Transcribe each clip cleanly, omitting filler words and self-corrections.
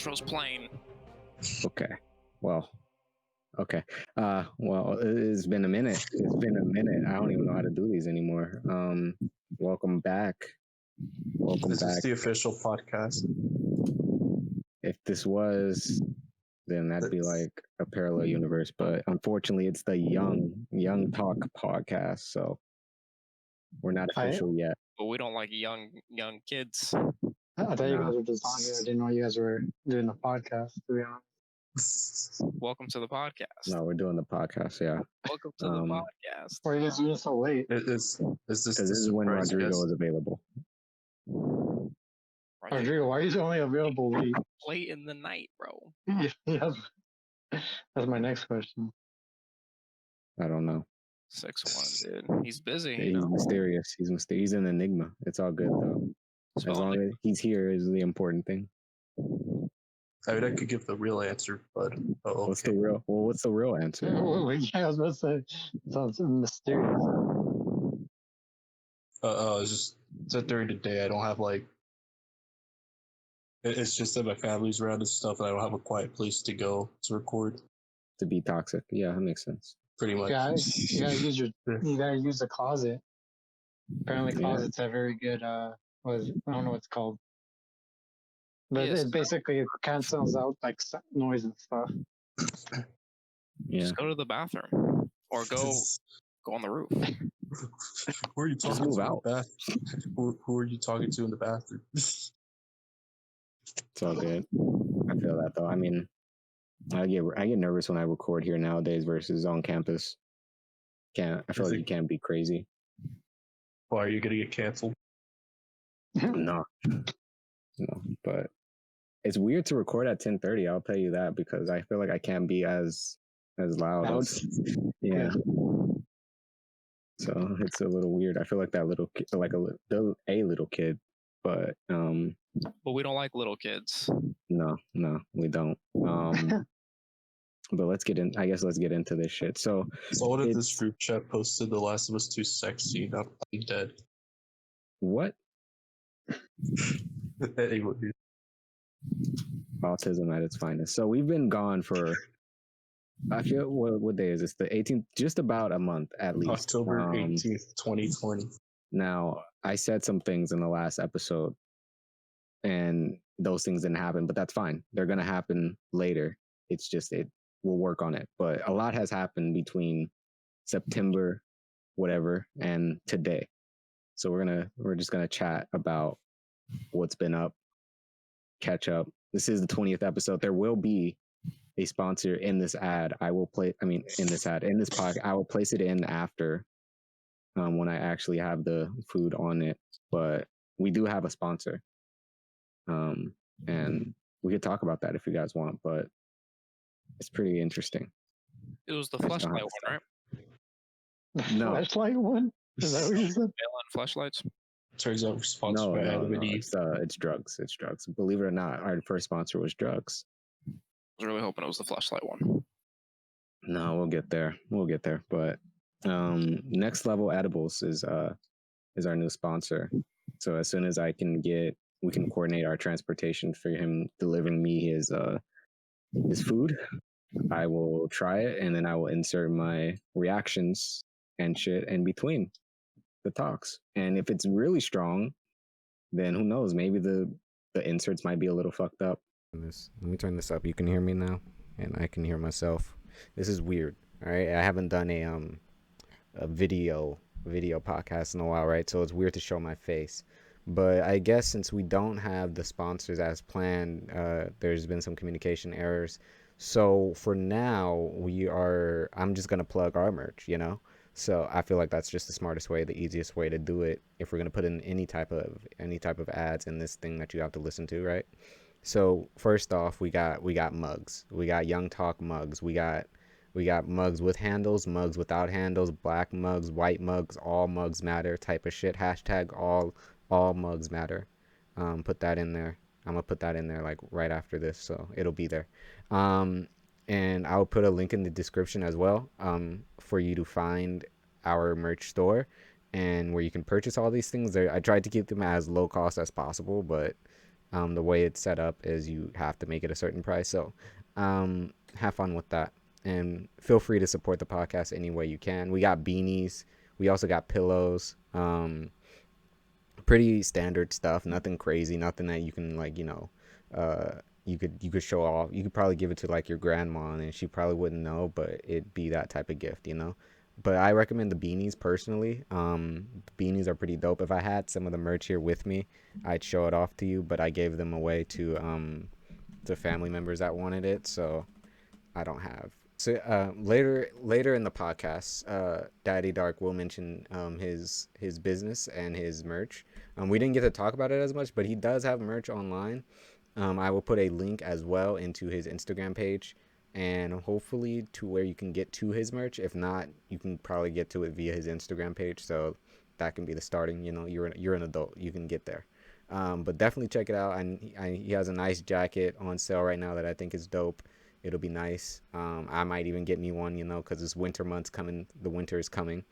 intro's playing. Okay. Well. Okay. Well, it's been a minute. I don't even know how to do these anymore. Welcome back. This is the official podcast. If this was, then that'd be like a parallel universe. But unfortunately, it's the Young Talk podcast, so we're not official yet. But we don't like young kids. I thought you guys were just on here. I didn't know you guys were doing a podcast, to be honest. Welcome to the podcast. No, we're doing the podcast, yeah. Welcome to the podcast. Why are you guys doing so late? This is when Rodrigo is available. Rodrigo, why are you only available late? Late in the night, bro. Yeah. That's my next question. I don't know. 6'1", dude. He's busy. He's mysterious. He's an enigma. It's all good though. As long as he's here is the important thing. I mean, I could give the real answer, but what's the real answer? Yeah, I was about to say, sounds mysterious. It's just that during the day I don't have like. It's just that my family's around and stuff, and I don't have a quiet place to go to record. To be toxic, yeah, that makes sense. Pretty much. You gotta use the closet. Apparently, closets have very good. I don't know what it's called. But it basically cancels out like noise and stuff. Yeah. Just go to the bathroom or go on the roof. Who are you talking to? Out. Who are you talking to in the bathroom? It's all good. I feel that though. I mean, I get nervous when I record here nowadays versus on campus. I feel like you can't be crazy. Why are you gonna get canceled? No, but it's weird to record at 10:30. I'll tell you that because I feel like I can't be as loud. Yeah. So it's a little weird. I feel like that little kid, like a little kid, but we don't like little kids. No, we don't. But let's get into this shit. So what if this group chat posted The Last of Us 2 sex scene? I'm dead. What? Anyway. Autism at its finest. So we've been gone for, I feel, what day is this? The 18th, just about a month at least. October 18th, 2020. Now, I said some things in the last episode, and those things didn't happen, but that's fine. They're going to happen later. It's just, we'll work on it. But a lot has happened between September, whatever, and today. So we're just going to chat about what's been up, catch up. This is the 20th episode. There will be a sponsor in this ad. In this podcast, I will place it in after when I actually have the food on it. But we do have a sponsor. And we could talk about that if you guys want, but it's pretty interesting. It was the flashlight one, right? No. Flashlight one? Is that what you said? Mail-in flashlights? Turns out we're sponsored by everybody. It's drugs. It's drugs. Believe it or not, our first sponsor was drugs. I was really hoping it was the flashlight one. No, we'll get there. But Next Level Edibles is our new sponsor. So as soon as we can coordinate our transportation for him delivering me his food, I will try it, and then I will insert my reactions and shit in between the talks. And if it's really strong, then who knows? Maybe the inserts might be a little fucked up. Let me turn this up. You can hear me now, and I can hear myself. This is weird. All right, I haven't done a video podcast in a while, right? So it's weird to show my face. But I guess since we don't have the sponsors as planned, there's been some communication errors. So for now, I'm just going to plug our merch, you know? So I feel like that's just the smartest way, the easiest way to do it if we're going to put in any type of ads in this thing that you have to listen to, right? So first off, we got mugs. We got Young Talk mugs. We got mugs with handles, mugs without handles, black mugs, white mugs, all mugs matter type of shit. Hashtag all mugs matter. Put that in there. I'm gonna put that in there like right after this, so it'll be there. And I'll put a link in the description as well for you to find our merch store and where you can purchase all these things. I tried to keep them as low cost as possible, but The way it's set up is you have to make it a certain price. So have fun with that. And feel free to support the podcast any way you can. We got beanies. We also got pillows. Pretty standard stuff. Nothing crazy. Nothing that you can you could show off. You could probably give it to like your grandma and she probably wouldn't know, but it'd be that type of gift, But I recommend the beanies personally. Beanies are pretty dope. If I had some of the merch here with me, I'd show it off to you, but I gave them away to family members that wanted it, so I don't have. So later in the podcast, Daddy Dark will mention his business and his merch. We didn't get to talk about it as much, but he does have merch online. I will put a link as well into his Instagram page, and hopefully to where you can get to his merch. If not, you can probably get to it via his Instagram page. So that can be the starting. You're an adult, you can get there. But definitely check it out. And he has a nice jacket on sale right now that I think is dope. It'll be nice. I might even get me one, because it's winter months coming. The winter is coming.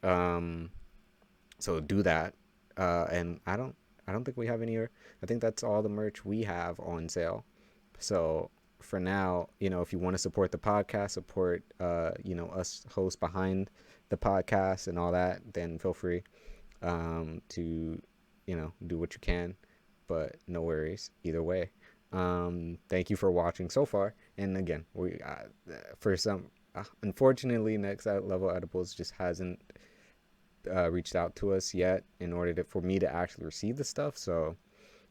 So do that. And I don't think we have any. I think that's all the merch we have on sale. So for now, if you want to support the podcast, support us hosts behind the podcast and all that, then feel free to do what you can. But no worries either way. Thank you for watching so far. And again, we for some unfortunately, Next Level Edibles just hasn't reached out to us yet in order for me to actually receive the stuff. So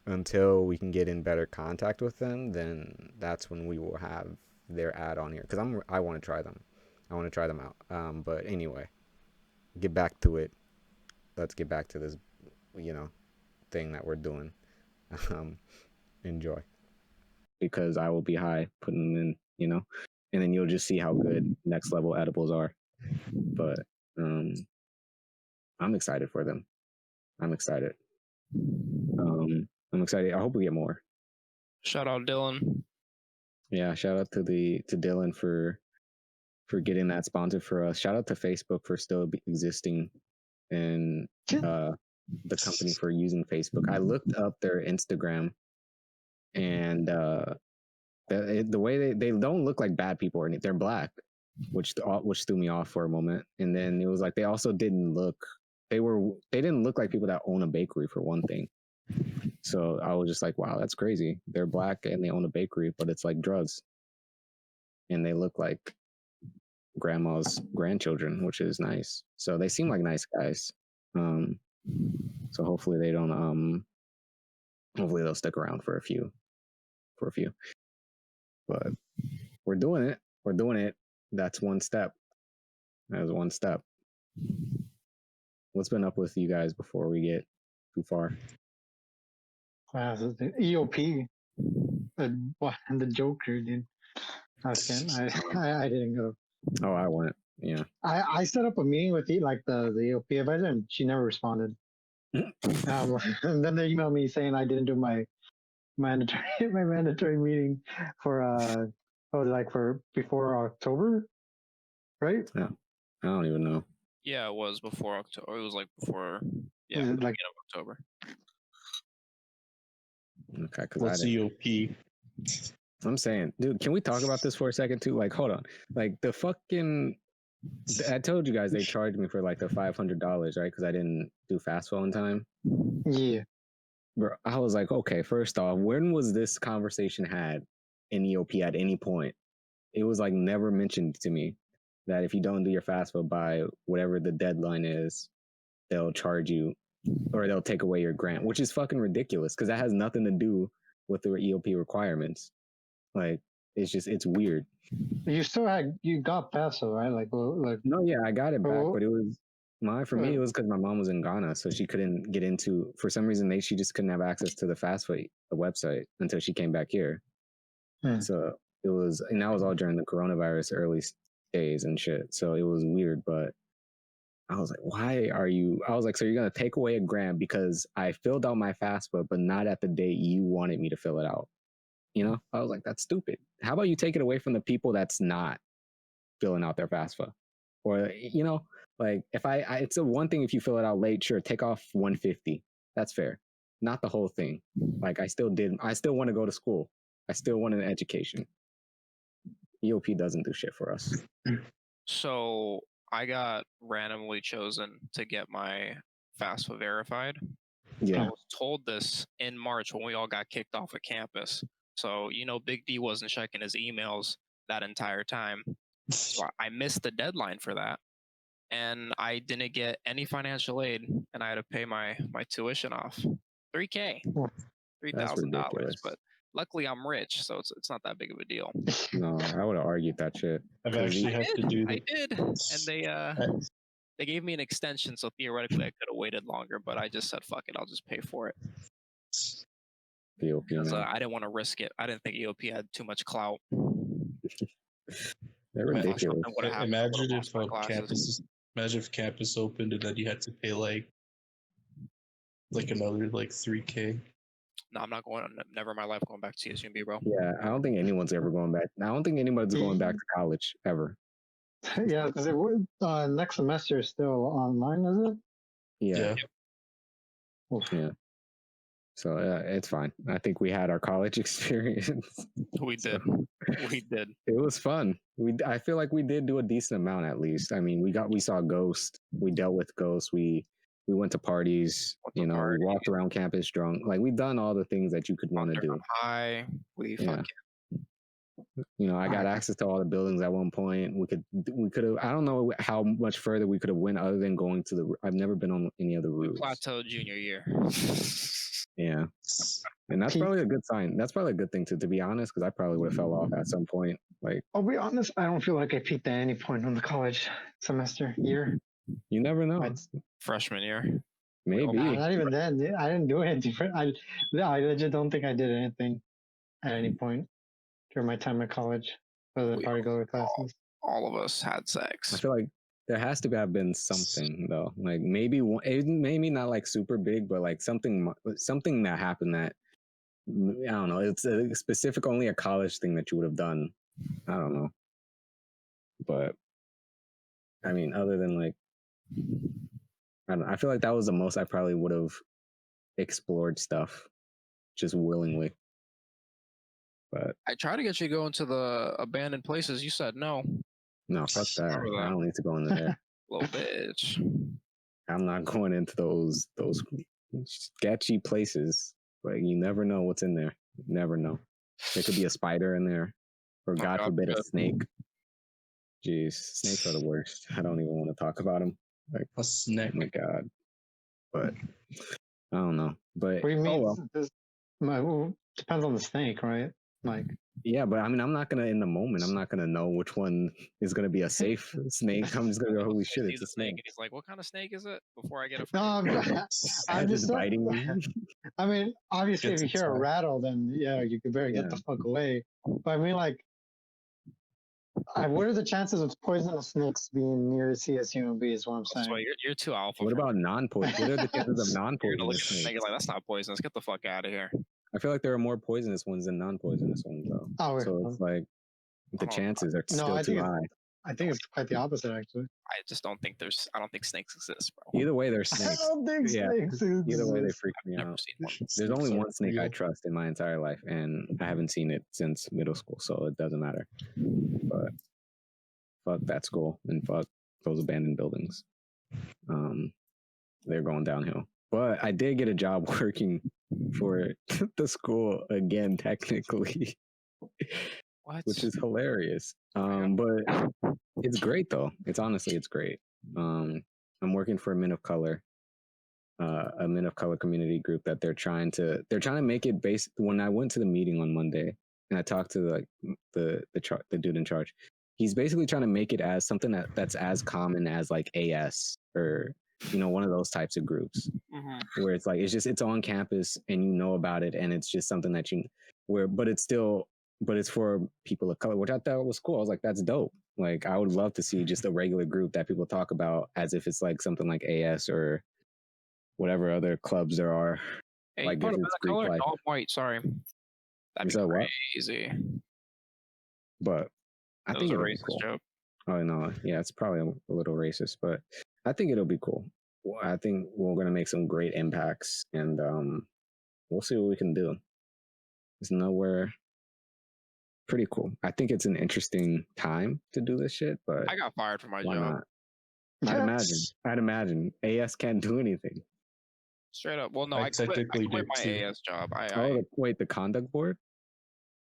until we can get in better contact with them, then that's when we will have their ad on here, because I want to try them. I want to try them out. But anyway, get back to it. Let's get back to this thing that we're doing. Enjoy. Because I will be high putting them in, and then you'll just see how good Next Level Edibles are. But I'm excited for them. I'm excited. I'm excited. I hope we get more. Shout out Dylan. Yeah, shout out to Dylan for getting that sponsored for us. Shout out to Facebook for still existing, and the company for using Facebook. I looked up their Instagram, and the way they don't look like bad people or anything. They're black, which threw me off for a moment. And then it was like they also didn't look. They didn't look like people that own a bakery, for one thing. So I was just like, wow, that's crazy. They're black and they own a bakery, but it's like drugs. And they look like grandma's grandchildren, which is nice. So they seem like nice guys. So hopefully they don't hopefully they'll stick around for a few. But we're doing it. That's one step. That was one step. What's been up with you guys before we get too far? The EOP, and the Joker, dude. I didn't go. Oh, I went. Yeah. I set up a meeting with the EOP advisor, and she never responded. And then they emailed me saying I didn't do my mandatory meeting for for before October, right? Yeah. I don't even know. Yeah, it was before October. It was like before, Is it like beginning of October. Okay, because What's EOP? I'm saying, dude, can we talk about this for a second too? Like, hold on. Like the fucking, I told you guys they charged me for like the $500, right? Because I didn't do FastFlow in time. Yeah. Bro, I was like, okay, first off, when was this conversation had in EOP at any point? It was like never mentioned to me that if you don't do your FastFlow by whatever the deadline is, they'll charge you or they'll take away your grant, which is fucking ridiculous because that has nothing to do with the EOP requirements. Like, it's weird. You got FAFSA, right? Like no, yeah, I got it back, but it was for me, it was because my mom was in Ghana, so she couldn't get into, for some reason, she just couldn't have access to the FastFlow website until she came back here. So it was, and that was all during the coronavirus early days and shit. So it was weird, but I was like, why are you? I was like, so you're going to take away a grant because I filled out my FAFSA, but not at the date you wanted me to fill it out. I was like, that's stupid. How about you take it away from the people that's not filling out their FAFSA? Or, like if it's a one thing if you fill it out late, sure, take off $150. That's fair. not the whole thing. Like I still want to go to school. I still want an education. EOP doesn't do shit for us. So I got randomly chosen to get my FAFSA verified. Yeah. I was told this in March when we all got kicked off of campus. So, Big D wasn't checking his emails that entire time. So I missed the deadline for that. And I didn't get any financial aid, and I had to pay my tuition off. $3,000. $3,000. But luckily I'm rich, so it's not that big of a deal. No, I would have argued that shit. I've actually had to do that. I did. And they gave me an extension, so theoretically I could have waited longer, but I just said, fuck it, I'll just pay for it. EOP, Because I didn't want to risk it. I didn't think EOP had too much clout. They're ridiculous. Imagine if campus opened and then you had to pay like another like $3,000. No, I'm not going. Never in my life going back to CSUMB, bro. Yeah, I don't think anyone's ever going back. I don't think anybody's going back to college ever. Yeah, because it would next semester is still online, is it? Yeah. Yeah. So it's fine. I think we had our college experience. We did. We did. It was fun. I feel like we did do a decent amount at least. I mean, we saw Ghost. We dealt with Ghost. We went to parties. We walked around campus drunk. Like we've done all the things that you could want to do. High. I got access to all the buildings at one point. We could have. I don't know how much further we could have went other than going to I've never been on any other routes. Plateau junior year. Yeah, and that's probably a good sign. That's probably a good thing to be honest, because I probably would have fell off at some point. Like, I'll be honest, I don't feel like I peaked at any point on the college semester year. You never know. Freshman year, maybe. Not even then. I didn't do anything. I legit don't think I did anything at any point during my time at college other than party goer classes. All of us had sex. I feel like there has to have been something though, like maybe not like super big, but like something that happened that I don't know. It's a specific, only a college thing that you would have done. I don't know, but I mean, other than like, I don't know, I feel like that was the most I probably would have explored stuff just willingly. But I tried to get you to go into the abandoned places. You said no. No, fuck that. I don't need to go into there. Little bitch. I'm not going into those sketchy places. Like you never know what's in there. You never know. There could be a spider in there, or God forbid a snake. Jeez, snakes are the worst. I don't even want to talk about them. Like a snake. Oh my God. But I don't know. But what do you mean? Depends on the snake, right? Like. Yeah, but I mean, I'm not gonna in the moment. I'm not gonna know which one is gonna be a safe snake. I'm just gonna go, holy shit, it's a snake. And he's like, "What kind of snake is it?" Before I get it. No, I'm just biting me. I mean, obviously, if you hear a rattle, then yeah, you could better get the fuck away. But I mean, like, what are the chances of poisonous snakes being near CSUMB? Is what I'm saying. So you're too alpha. What about non-poisonous? What are the chances of non-poisonous snakes? Like, that's not poisonous. Get the fuck out of here. I feel like there are more poisonous ones than non-poisonous ones, though. Oh, so it's like the chances are still too high. I think it's quite the opposite, actually. I just don't think I don't think snakes exist, bro. Either way, they're snakes. I don't think snakes exist. Either way, they freak me out. There's only one snake I trust in my entire life, and I haven't seen it since middle school, so it doesn't matter. But fuck that school and fuck those abandoned buildings. They're going downhill. But I did get a job working for the school again, technically. What? Which is hilarious. But it's great though. It's great. I'm working for a Men of Color community group that they're trying to make it based. When I went to the meeting on Monday and I talked to like the dude in charge, he's basically trying to make it as something that's as common as like AS or one of those types of groups where it's like it's on campus and you know about it and it's just something that but it's for people of color, which I thought was cool. I was like, that's dope. Like I would love to see just a regular group that people talk about as if it's like something like AS or whatever other clubs there are. Hey, like you put a color? No, I'm white, sorry. That'd be crazy. But I think it'll be cool. Joke. Oh no, yeah, it's probably a little racist, but I think it'll be cool. I think we're going to make some great impacts, and we'll see what we can do. There's nowhere. Pretty cool. I think it's an interesting time to do this shit, but I got fired from my why job. not? I'd imagine. AS can't do anything. Straight up. Well, no, I quit my AS job. Wait, the conduct board?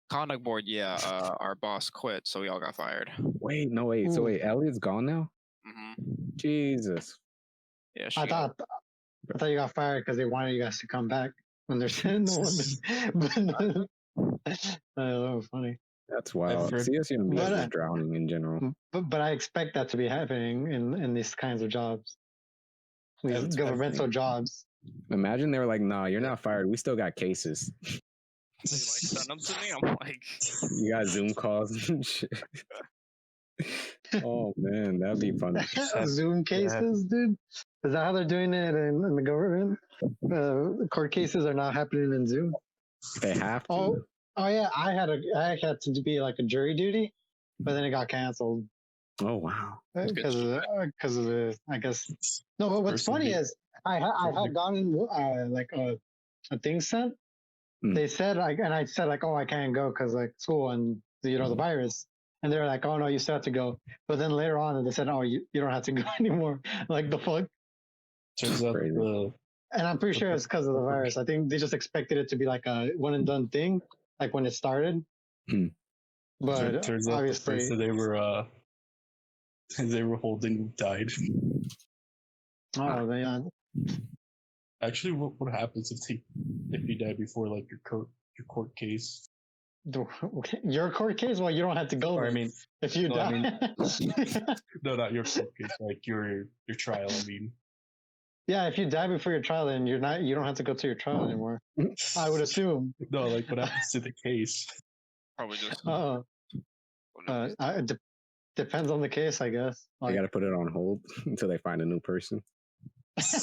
Conduct board, yeah. Our boss quit, so we all got fired. Wait. So wait, Elliot's gone now? Mm-hmm. Jesus. Yeah, I thought you got fired because they wanted you guys to come back when they're sitting the one. That was funny. That's wild. CSUMB is just drowning in general. But I expect that to be happening in these kinds of jobs. These governmental jobs. Imagine they were like, "Nah, you're not fired. We still got cases." Send them to me. I'm like, you got Zoom calls and shit. Oh man, that'd be funny. Zoom cases, dude. Is that how they're doing it in the government? Court cases are not happening in Zoom. They have to. Oh yeah, I had to be like a jury duty, but then it got canceled. Oh wow! Because of the I guess. No, but what's funny is I had gotten like a thing sent. They said and I said like, oh, I can't go because like school and the virus. And they're like, oh no, you still have to go. But then later on, they said, oh, you don't have to go anymore. Like the fuck. Turns out and I'm pretty sure it's because of the virus. I think they just expected it to be like a one and done thing, like when it started. But turns out obviously, the person they were holding died. Oh, yeah. Actually, what happens if you die before like your court case? Your court case? Well, you don't have to go. Or, I mean, if you die. I mean, no, not your court case. Like your trial. I mean. Yeah, if you die before your trial, then you don't have to go to your trial anymore. I would assume. No, like what happens to the case? Probably just. It depends on the case, I guess. Like, they got to put it on hold until they find a new person. All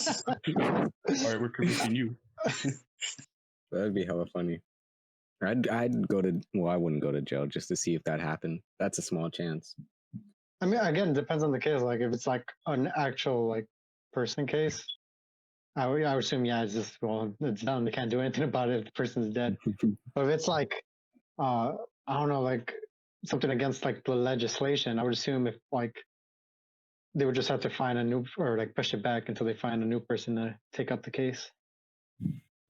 right, we're convicting you. That'd be hella funny. I'd go to. Well, I wouldn't go to jail just to see if that happened. That's a small chance. I mean, again, it depends on the case. Like, if it's like an actual like person case, I would assume it's just it's done. They can't do anything about it if the person's dead. But if it's like, I don't know, like something against like the legislation, I would assume if like they would just have to find a new or like push it back until they find a new person to take up the case.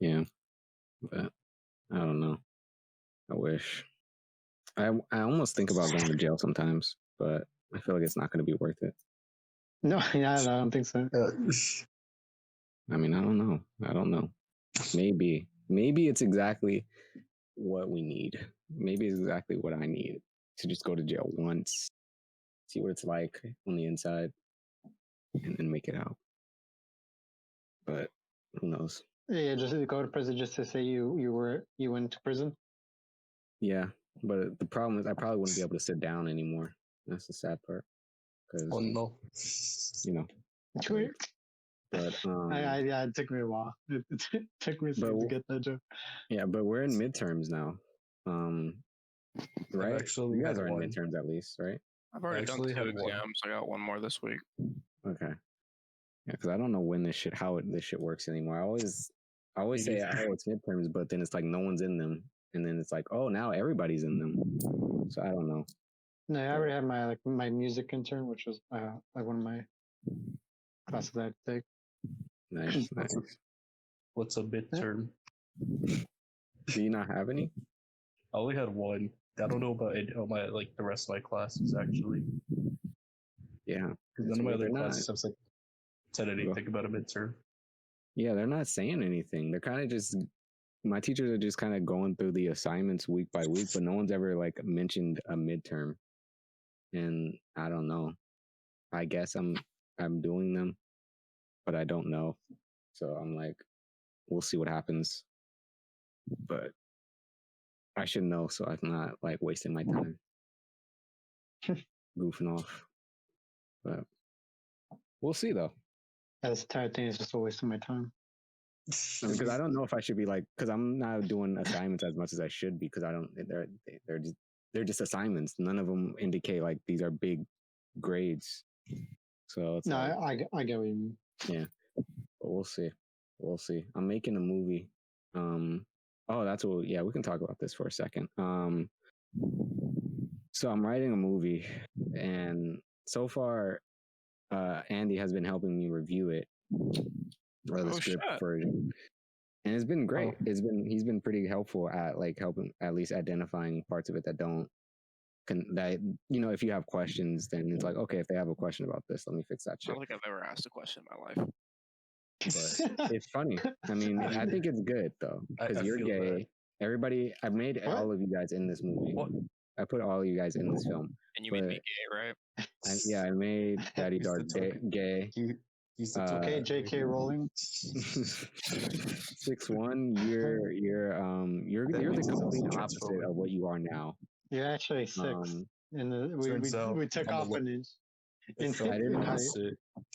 Yeah, but I don't know. I wish. I almost think about going to jail sometimes, but I feel like it's not going to be worth it. No, yeah, I don't think so. I mean, I don't know. Maybe it's exactly what we need. Maybe it's exactly what I need to just go to jail once, see what it's like on the inside, and then make it out. But who knows? Yeah, just go to prison just to say you went to prison. Yeah, but the problem is I probably wouldn't be able to sit down anymore. That's the sad part. Oh no. But yeah, it took me a while. It took me a second to get that joke. Yeah, but we're in midterms now. Right? You guys are in midterms at least, right? I've already done 2 exams. I got one more this week. Okay. Yeah, because I don't know when this shit works anymore. I always say, oh, it's midterms, but then it's like no one's in them, and then it's like, oh, now everybody's in them. So I don't know. No, I already had my music intern, which was like one of my classes I had to take. Nice. What's a midterm? Do you not have any? I only had one. I don't know about it, the rest of my classes actually. Yeah, because none of my other classes have said anything about a midterm. Yeah, they're not saying anything. They're kind of just. My teachers are just kind of going through the assignments week by week, but no one's ever like mentioned a midterm. And I don't know. I guess I'm doing them, but I don't know. So I'm like, we'll see what happens. But I should know, so I'm not like wasting my time goofing off. But we'll see though. This entire thing is just a waste of my time. Because I don't know if I should be like, because I'm not doing assignments as much as I should be, because I don't. They're just assignments. None of them indicate like these are big grades. So it's I get what you mean. Yeah, but we'll see. I'm making a movie Oh, that's what. Yeah, we can talk about this for a second. So I'm writing a movie, and so far, Andy has been helping me review it, or the script version, and it's been great. He's been pretty helpful at like helping at least identifying parts of it that don't. If you have questions, then it's like, okay, if they have a question about this, let me fix that I shit. don't think I've ever asked a question in my life. But it's funny. I mean, I think it's good though, because you're gay. Bad. Everybody, I made all of you guys in this movie. What? I put all of you guys in this film. And you made me gay, right? I made Daddy Dark gay. Okay, J.K. Rowling. 6'1", you're the complete opposite of what you are now. You're actually 6. We took off an inch. I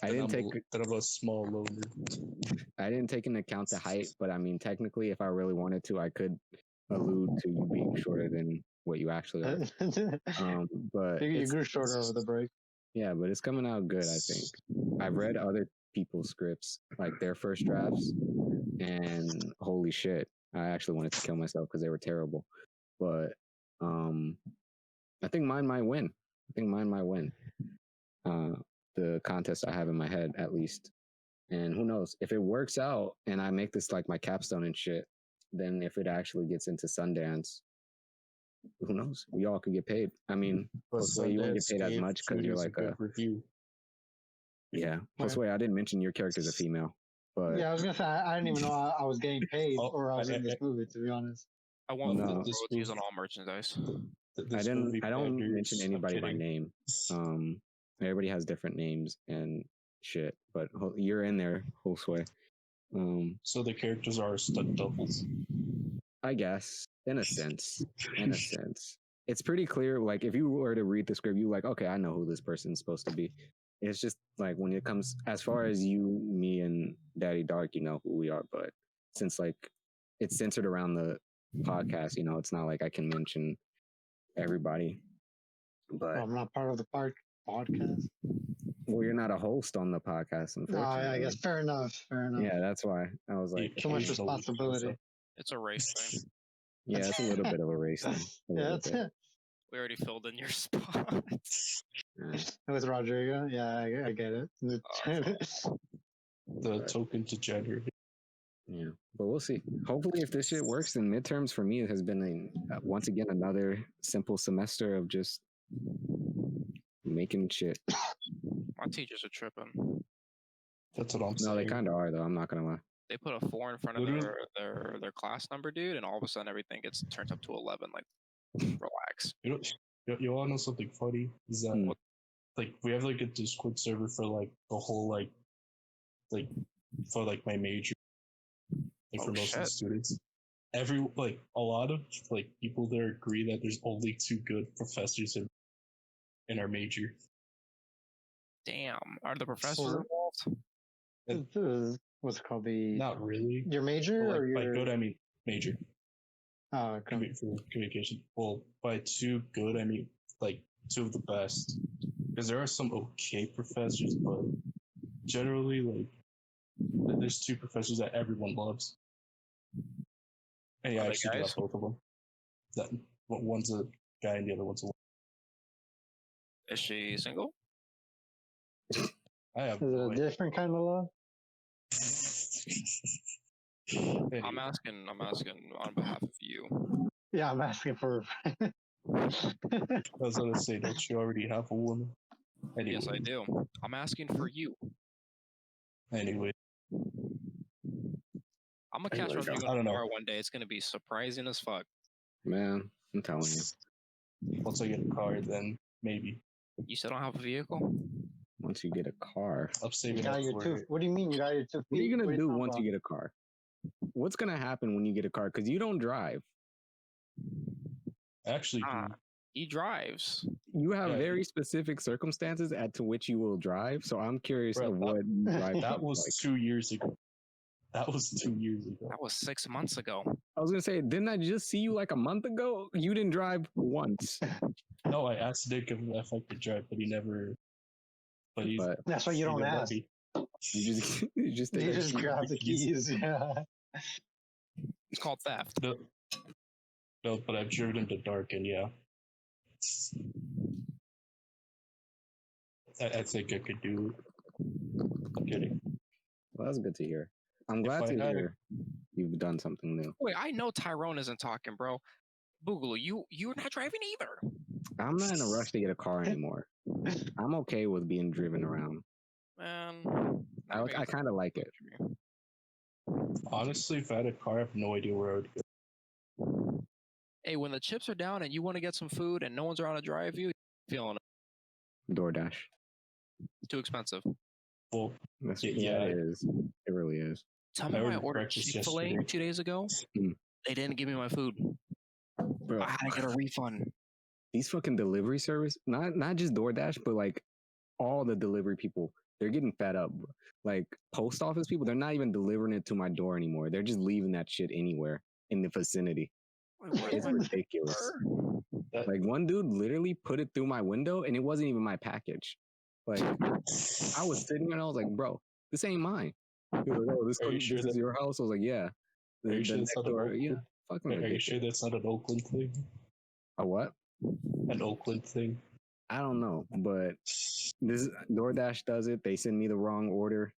didn't take of a small loner. I didn't take into account the height, but I mean, technically, if I really wanted to, I could allude to you being shorter than what you actually are. But you grew shorter over the break. Yeah, but it's coming out good, I think. I've read other people's scripts, like their first drafts, and holy shit, I actually wanted to kill myself because they were terrible. But I think mine might win. The contest I have in my head, at least. And who knows? If it works out and I make this like my capstone and shit, then if it actually gets into Sundance, who knows? We all could get paid. I mean, Josue, you won't get paid as much because you're like a review. Yeah. Josue, I didn't mention your character's a female. But yeah, I was gonna say I didn't even know I was getting paid or I was in this movie, to be honest. I want royalties on all merchandise. I don't mention anybody by name. Everybody has different names and shit, but you're in there, Josue. So the characters are stunt doubles, I guess, in a sense. It's pretty clear. Like, if you were to read the script, you're like, okay, I know who this person's supposed to be. It's just like when it comes as far as you, me, and Daddy Dark, you know who we are. But since like it's centered around the podcast, you know, it's not like I can mention everybody. But I'm not part of the podcast. Well, you're not a host on the podcast, unfortunately. I guess fair enough. Yeah, that's why I was like, too much responsibility. It's a race thing. Yeah, it's a little bit of a race thing. Yeah, that's it. We already filled in your spots. With Rodrigo, yeah, I get it. The token to gender. Yeah, but we'll see. Hopefully, if this shit works, then midterms for me has been once again another simple semester of just making shit. My teachers are tripping. That's what I'm saying. No, they kind of are though. I'm not gonna lie. They put a 4 in front of their class number, dude, and all of a sudden everything turns up to 11. Like, relax. You want to know something funny? Is that like we have like a Discord server for like the whole like for like my major, like for most of the students. A lot of like people there agree that there's only 2 good professors in our major. Damn, are the professors involved? What's it called? Not really. Your major or your... By good, I mean major. Oh, okay. For communication. Well, by 2 good, I mean like 2 of the best. Because there are some okay professors, but generally, like, there's 2 professors that everyone loves. And yeah, I actually got both of them. One's a guy and the other one's a woman. Is she single? I have. Is it a different kind of love? Anyway. I'm asking on behalf of you. Yeah, I'm asking for. I was gonna say, don't you already have a woman? Anyway. Yes, I do. I'm asking for you. Anyway. I'm gonna catch Rodrigo in a car one day. It's gonna be surprising as fuck. Man, I'm telling you. Once I get a car, then maybe. You still don't have a vehicle? Once you get a car. I'm saving up for it. What do you mean you got your 2 feet? What are you gonna do once you get a car? What's gonna happen when you get a car? Because you don't drive. Actually, he drives. You have very specific circumstances to which you will drive. So I'm curious of what you drive. That was like. 2 years ago. That was 2 years ago. That was 6 months ago. I was gonna say, didn't I just see you like a month ago? You didn't drive once. No, I asked Nick if I could drive, but he never. But that's why you don't ask. You just grab the keys. Yeah. It's called theft. No, but I've driven into Darken, yeah. I think I could do it. I'm kidding. Well, that's good to hear. I'm glad to hear you've done something new. Wait, I know Tyrone isn't talking, bro. Boogaloo, you're not driving either. I'm not in a rush to get a car anymore. I'm okay with being driven around. Man, I kind of like it. Honestly, if I had a car, I have no idea where I would go. Hey, when the chips are down and you want to get some food and no one's around to drive you, feeling it. DoorDash. Too expensive. Well, yeah, it is. It really is. Tell me I ordered Chick-fil-A 2 days ago. They didn't give me my food. Bro, I had to get a refund. These fucking delivery service, not just DoorDash, but like all the delivery people, they're getting fed up. Bro. Like post office people, they're not even delivering it to my door anymore. They're just leaving that shit anywhere in the vicinity. It's ridiculous. Like one dude literally put it through my window and it wasn't even my package. Like I was sitting there and I was like, bro, this ain't mine. He was like, oh, this is your house? I was like, yeah. Are you sure that's not Are you sure that's not an Oakland thing? A what? An Oakland thing. I don't know, but this DoorDash does it. They send me the wrong order,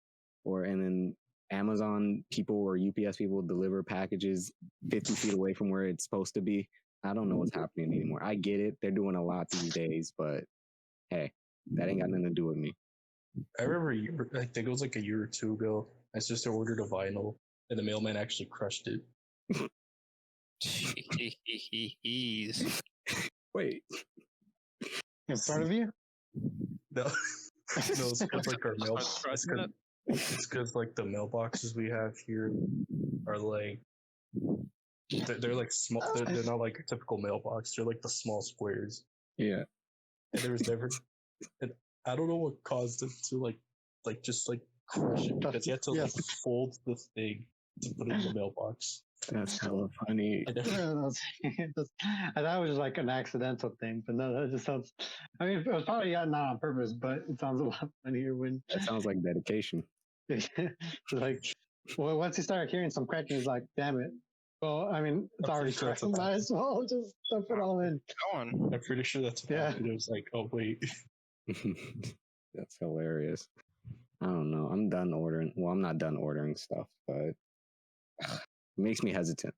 and then Amazon people or UPS people deliver packages 50 feet away from where it's supposed to be. I don't know what's happening anymore. I get it. They're doing a lot these days, but hey, that ain't got nothing to do with me. I remember I think it was like a year or two ago, my sister ordered a vinyl and the mailman actually crushed it. Jeez. Wait. In front of you? No. It's because like our mail. It's because like the mailboxes we have here are like they're like small. They're not like a typical mailbox. They're like the small squares. Yeah. And there was never. And I don't know what caused them to just crush it because you had to fold the thing to put it in the mailbox. That's hella funny. I thought it was just like an accidental thing, but no, that just sounds. I mean, it was probably not on purpose, but it sounds a lot funnier when. That sounds like dedication. Like, well, once you start hearing some cracking, it's like, damn it. Well, I mean, it's already cracked. Might as well just dump it all in. Go on. I'm pretty sure that's what happened. It was like, oh wait. That's hilarious. I don't know. I'm done ordering. Well, I'm not done ordering stuff, but it makes me hesitant.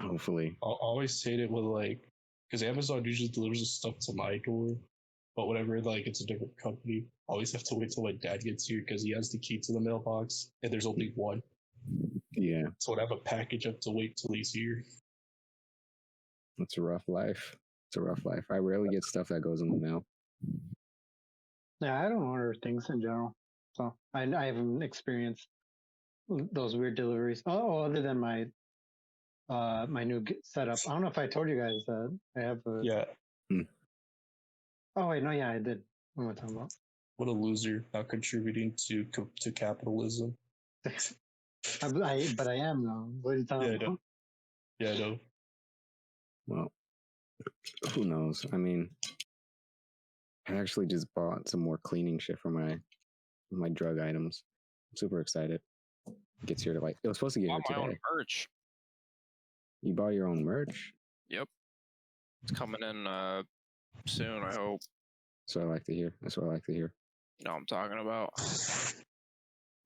Hopefully. I'll always say it with because Amazon usually delivers the stuff to my door, but whenever it's a different company, I always have to wait till my dad gets here because he has the key to the mailbox and there's only one. Yeah. So when I have a package, I have to wait till he's here. It's a rough life. I rarely get stuff that goes in the mail. Yeah, I don't order things in general, so I haven't experienced those weird deliveries. Oh, other than my my new setup. I don't know if I told you guys that I have a. Yeah. Oh wait, no, yeah, I did. What am I talking about? What a loser! Not contributing to capitalism. But I am though. What are you talking about? Yeah, I know. Well, who knows? I mean, I actually just bought some more cleaning shit for my drug items. I'm super excited. It gets here to it was supposed to get here today. My own merch. You bought your own merch? Yep. It's coming in soon, I hope. That's what I like to hear. You know what I'm talking about.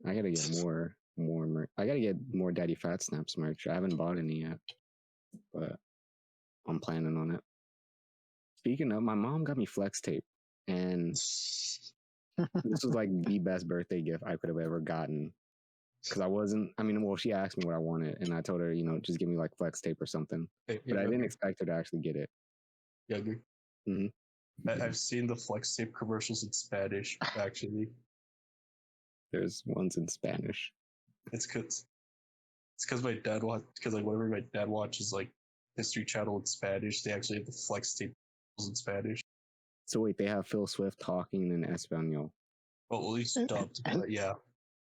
I gotta get more merch. I gotta get more Daddy Fat Snaps merch. I haven't bought any yet, but I'm planning on it. Speaking of, my mom got me flex tape, and this was like the best birthday gift I could have ever gotten. Because she asked me what I wanted, and I told her, just give me like flex tape or something. But I didn't expect her to actually get it. Yeah, agree. Mm-hmm. I've seen the flex tape commercials in Spanish, actually. There's ones in Spanish. It's because my dad whenever my dad watches History Channel in Spanish, they actually have the flex tape in Spanish. So wait, they have Phil Swift talking in Espanol. Well, at least dubbed, but yeah.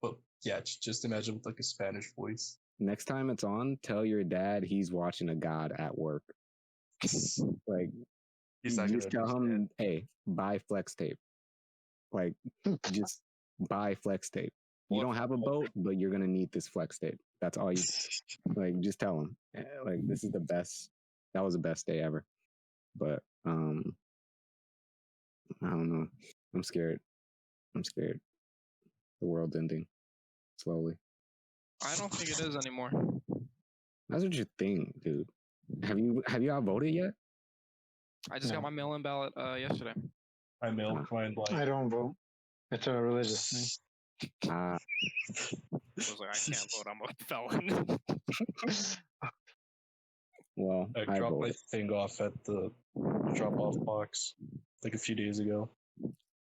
But yeah, just imagine with a Spanish voice. Next time it's on, tell your dad he's watching a god at work. He's not just tell him, hey, buy flex tape. Just buy flex tape. You don't have a boat, but you're gonna need this flex tape. That's all you like. Just tell them like this is the best. That was the best day ever. But I don't know. I'm scared. I'm scared. The world's ending slowly. I don't think it is anymore. That's what you think, dude. Have you outvoted yet? I just got my mail-in ballot yesterday. I mailed mine I don't vote. It's a religious thing. I was like, I can't vote. I'm a felon. Well, I dropped my thing off at the drop-off box like a few days ago.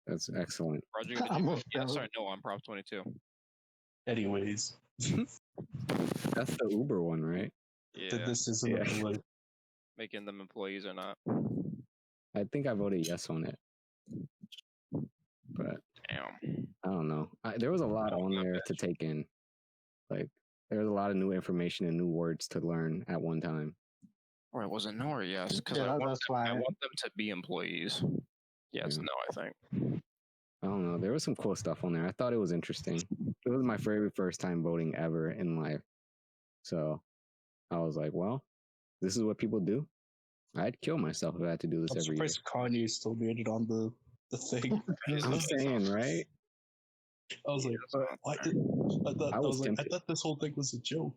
That's excellent. Roger, did you vote yes or no on Prop 22? Anyways, That's the Uber one, right? Yeah. this isn't like Making them employees or not. I think I voted yes on it, but Damn. I don't know. There was a lot on there to take in. Like there was a lot of new information and new words to learn at one time. Or it wasn't no or yes, because Yeah, I want why them to be employees. Yes, Yeah. no, I think. I don't know. There was some cool stuff on there. I thought it was interesting. It was my very first time voting ever in life. So I was like, well, this is what people do. I'd kill myself if I had to do this I'm every year. surprised Kanye still made it on the thing. I'm saying, right? I was like, why did I thought this whole thing was a joke.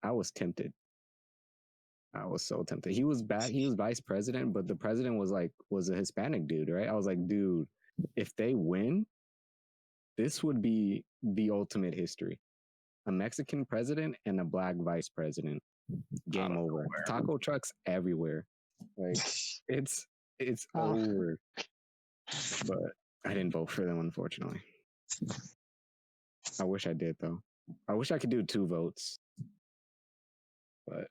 I was tempted. I was so tempted. He was bad. He was vice president, but the president was a Hispanic dude, right? I was like, dude, if they win, this would be the ultimate history. A Mexican president and a black vice president. Game over. Taco trucks everywhere. Like it's over. But I didn't vote for them, unfortunately. I wish I did though. I wish I could do 2 votes. But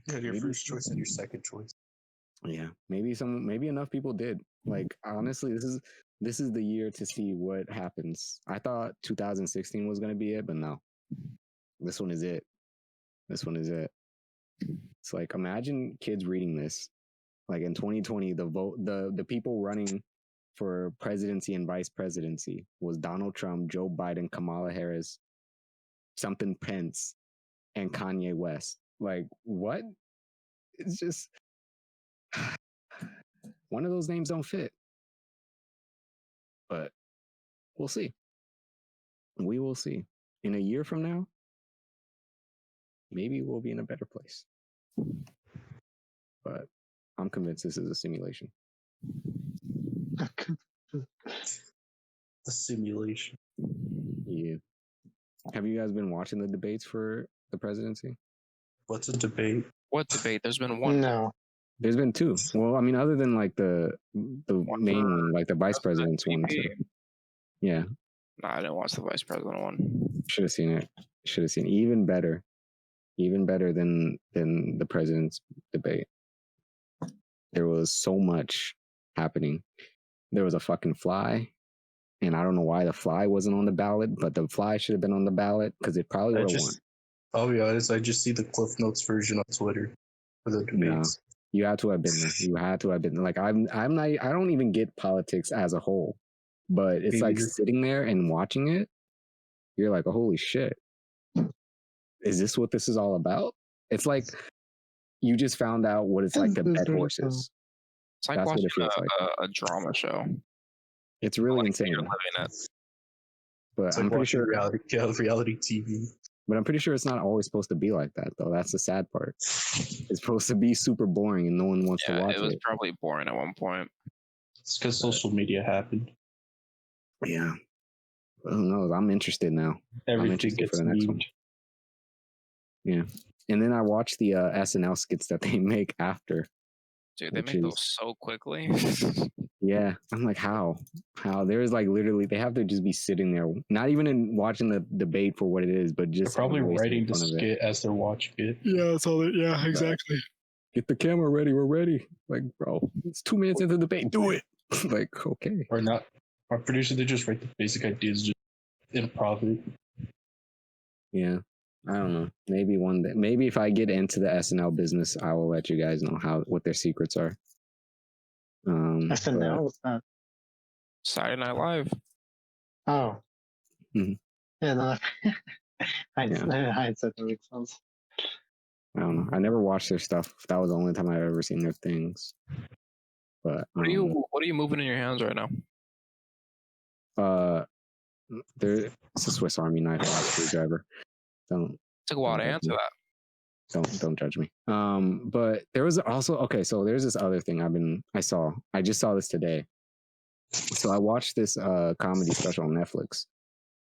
you had your first choice and your second choice. Yeah, maybe enough people did. Like honestly, this is the year to see what happens. I thought 2016 was gonna be it, but no. This one is it. This one is it. It's like imagine kids reading this. Like in 2020, the people running for presidency and vice presidency was Donald Trump, Joe Biden, Kamala Harris, something Pence, and Kanye West. Like what? It's just one of those names don't fit. But we'll see. We will see. In a year from now, maybe we'll be in a better place. But I'm convinced this is a simulation. A simulation. Yeah. Have you guys been watching the debates for the presidency? What's a debate? What debate? There's been one. No. There's been 2. Well, I mean, other than like the main one, like the vice president's one. So, yeah. No, I didn't watch the vice president one. Should have seen it. Should have seen it. Even better than the president's debate. There was so much happening. There was a fucking fly, and I don't know why the fly wasn't on the ballot, but the fly should have been on the ballot because it probably would have won. I'll be honest, I just see the Cliff Notes version on Twitter for the debates. No, you had to have been there. You had to have been there. Like I'm not. I don't even get politics as a whole, but it's like sitting there and watching it. You're like, oh, holy shit. Is this what this is all about? It's like you just found out what it's like to bet horses. It's like watching a drama show. It's really insane. But it's I'm like pretty sure reality TV. But I'm pretty sure it's not always supposed to be like that, though. That's the sad part. It's supposed to be super boring, and no one wants to watch it. It was probably boring at one point. It's because social media happened. Yeah. Who knows? I'm interested now. Everything I'm interested gets for the next one. Yeah. And then I watched the SNL skits that they make after. Dude, they make those so quickly. Yeah. I'm like, how? There's like literally, they have to just be sitting there, not even in watching the debate for what it is, but just they're probably writing the skit as they're watching it. Yeah, that's all. Yeah, exactly. Get the camera ready. We're ready. Like, bro, it's 2 minutes into the debate. Do it. Like, okay. Or not. Our producer, they just write the basic ideas, just improv it. Yeah. I don't know. Maybe one day. Maybe if I get into the SNL business, I will let you guys know what their secrets are. SNL? What's that? Saturday Night Live. Oh. Mm-hmm. Yeah, no. Hindsight makes sense. I don't know. I never watched their stuff. That was the only time I've ever seen their things. But What are you moving in your hands right now? it's a Swiss Army knife, screwdriver. Took a while to answer that. Don't judge me. But there was also so there's this other thing I just saw this today. So I watched this comedy special on Netflix.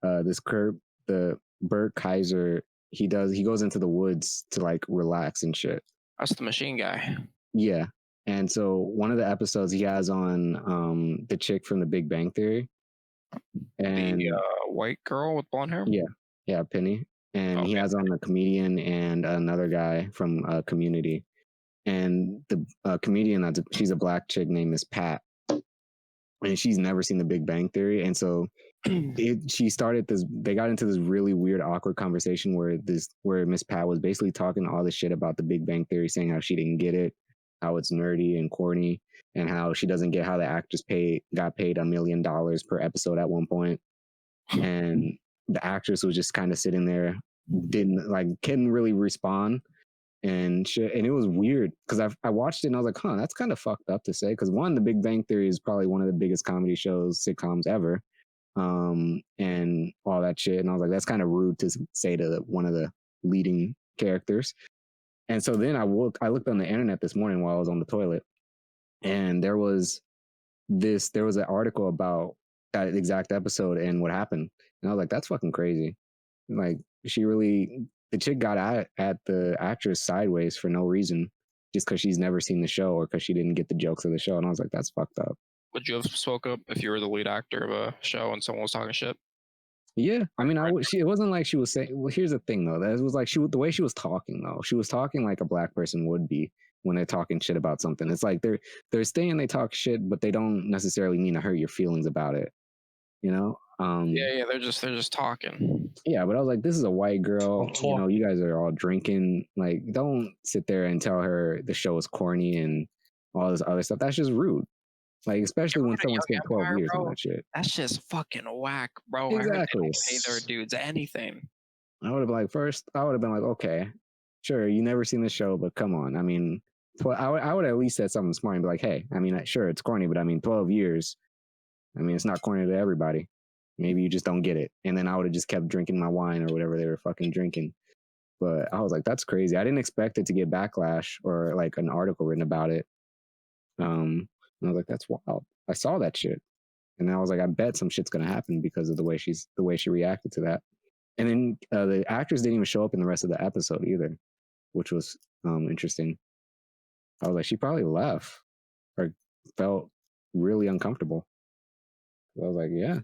The Bert Kaiser, he goes into the woods to like relax and shit. That's the machine guy. Yeah. And so one of the episodes he has on the chick from the Big Bang Theory. And the white girl with blonde hair? Yeah, Penny. And he has on a comedian and another guy from Community. And the comedian, she's a black chick named Miss Pat. And she's never seen the Big Bang Theory. And so they got into this really weird, awkward conversation where Miss Pat was basically talking all this shit about the Big Bang Theory, saying how she didn't get it, how it's nerdy and corny, and how she doesn't get how the actors got paid $1 million per episode at one point. And the actress was just kind of sitting there, couldn't really respond and shit. And it was weird because I watched it and I was like, huh, that's kind of fucked up to say. Because one, the Big Bang Theory is probably one of the biggest comedy sitcoms ever. And all that shit. And I was like, that's kind of rude to say to one of the leading characters. And so then I looked on the internet this morning while I was on the toilet, and there was an article about that exact episode and what happened. And I was like, that's fucking crazy. Like, the chick got at the actress sideways for no reason, just because she's never seen the show or because she didn't get the jokes of the show. And I was like, that's fucked up. Would you have spoke up if you were the lead actor of a show and someone was talking shit? Yeah, I mean, it wasn't like she was saying. Well, here's the thing, though. That was like the way she was talking, though. She was talking like a black person would be when they're talking shit about something. It's like they're saying they talk shit, but they don't necessarily mean to hurt your feelings about it. You know? Yeah, they're just talking. Yeah, but I was like, this is a white girl. You know, you guys are all drinking. Like, don't sit there and tell her the show is corny and all this other stuff. That's just rude. Like, especially when someone spent 12 years on that shit. That's just fucking whack, bro. Exactly. I heard they don't pay their dudes anything. I would have been like, okay, sure, you never seen the show, but come on. I mean, I would at least said something smart and be like, hey, I mean, sure, it's corny, but I mean, 12 years. I mean, it's not corny to everybody. Maybe you just don't get it. And then I would have just kept drinking my wine or whatever they were fucking drinking. But I was like, that's crazy. I didn't expect it to get backlash or like an article written about it. And I was like, that's wild. I saw that shit. And I was like, I bet some shit's gonna happen because of the way she reacted to that. And then the actress didn't even show up in the rest of the episode either, which was interesting. I was like, she probably left or felt really uncomfortable. I was like, yeah.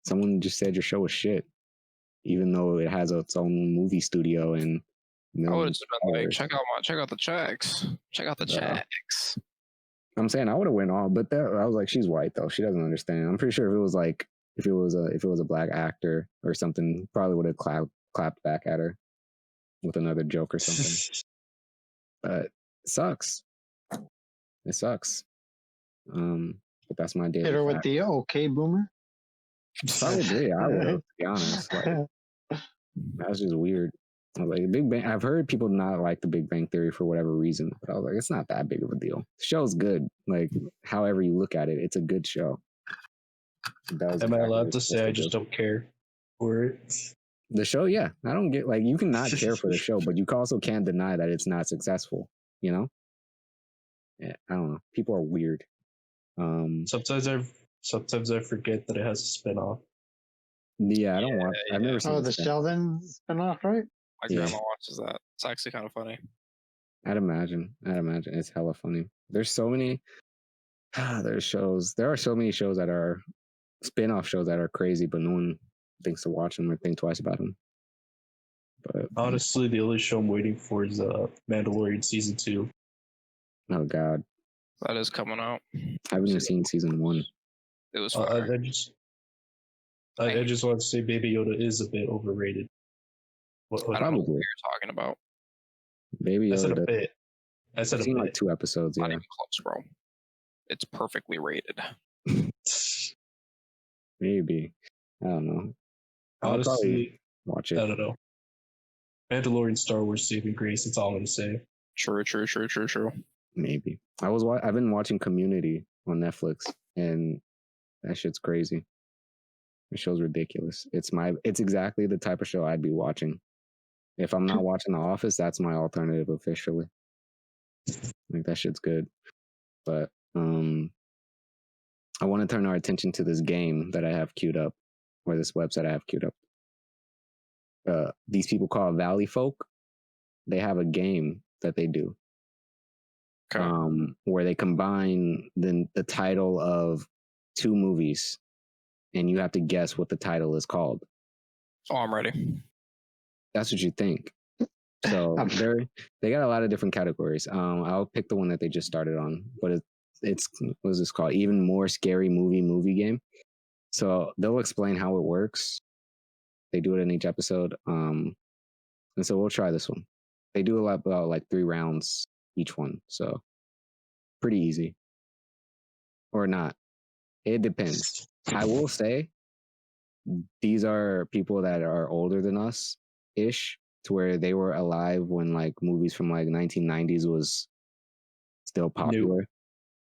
Someone just said your show was shit, even though it has its own movie studio and. I would have just been like, check out the checks. Check out the checks. I'm saying I would have went on, but I was like, she's white though. She doesn't understand. I'm pretty sure if it was a black actor or something, probably would have clapped back at her with another joke or something. But it sucks. It sucks. But that's my daily. Hit her with the okay boomer. Probably, I would, to be honest. Like, that's just weird. I was like, Big Bang. I've heard people not like the Big Bang Theory for whatever reason, but I was like, it's not that big of a deal. The show's good. Like, however you look at it, it's a good show. Am I allowed to say I just don't care for it? The show, yeah. I don't get, like, you can not care for the show, but you also can't deny that it's not successful, you know? Yeah, I don't know. People are weird. Sometimes I forget that it has a spinoff. Yeah, I don't watch. I've never seen. Oh, the Sheldon spinoff, right? My grandma watches that. It's actually kind of funny. I'd imagine it's hella funny. There's so many. There's shows. There are so many shows that are spin-off shows that are crazy, but no one thinks to watch them or think twice about them. But honestly, the only show I'm waiting for is Mandalorian season 2. Oh God, that is coming out. I haven't even seen season 1. It was. I just want to say Baby Yoda is a bit overrated. I don't know what you're talking about. Baby Yoda. I said a bit. I've seen like 2 episodes. Not even close, bro. It's perfectly rated. Maybe. I don't know. I'll probably Honestly, watch I it. don't know. Mandalorian, Star Wars, saving grace. That's all I'm gonna say. True. Maybe. I've been watching Community on Netflix, and that shit's crazy. The show's ridiculous. It's exactly the type of show I'd be watching. If I'm not watching The Office, that's my alternative officially. Like that shit's good. But I want to turn our attention to this game that I have queued up, or this website I have queued up. These people called Valley Folk. They have a game that they do. Okay. Where they combine the title of two movies, and you have to guess what the title is called. Oh, I'm ready. That's what you think. So they got a lot of different categories. I'll pick the one that they just started on, but it's what is this called? Even More Scary movie game. So they'll explain how it works. They do it in each episode. And so we'll try this one. They do about like 3 rounds each one. So pretty easy. Or not. It depends. I will say these are people that are older than us ish, to where they were alive when like movies from like 1990s was still popular.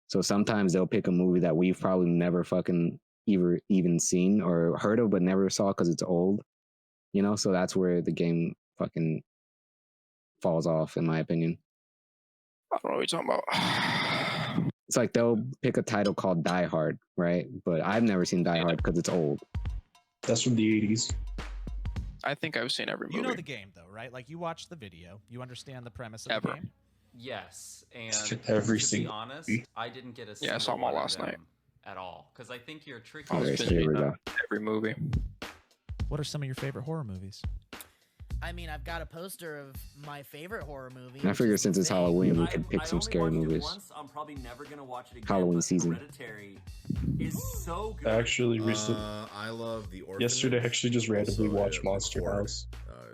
So sometimes they'll pick a movie that we've probably never fucking even seen or heard of, but never saw because it's old. You know, so that's where the game fucking falls off, in my opinion. I don't know what you're talking about. It's like they'll pick a title called Die Hard, right? But I've never seen Die Hard because it's old. That's from the 80s. I think I've seen every movie. You know the game, though, right? Like, you watch the video. You understand the premise of Ever. the game? Yes, and Every to be single honest, movie. I didn't get a Yeah, I saw single them all one last of night. them at all, because I think you're tricky. I was Okay, so binging here we go. every movie. What are some of your favorite horror movies? I mean, I've got a poster of my favorite horror movie. And I which figure is since The it's Thing. Halloween, we could pick I some only scary watched it movies. once. I'm probably never gonna watch it again. Halloween but season. Hereditary is so good. Actually, recently, I love the Orphanage. yesterday, I actually just randomly Also, watched Monster Record, House.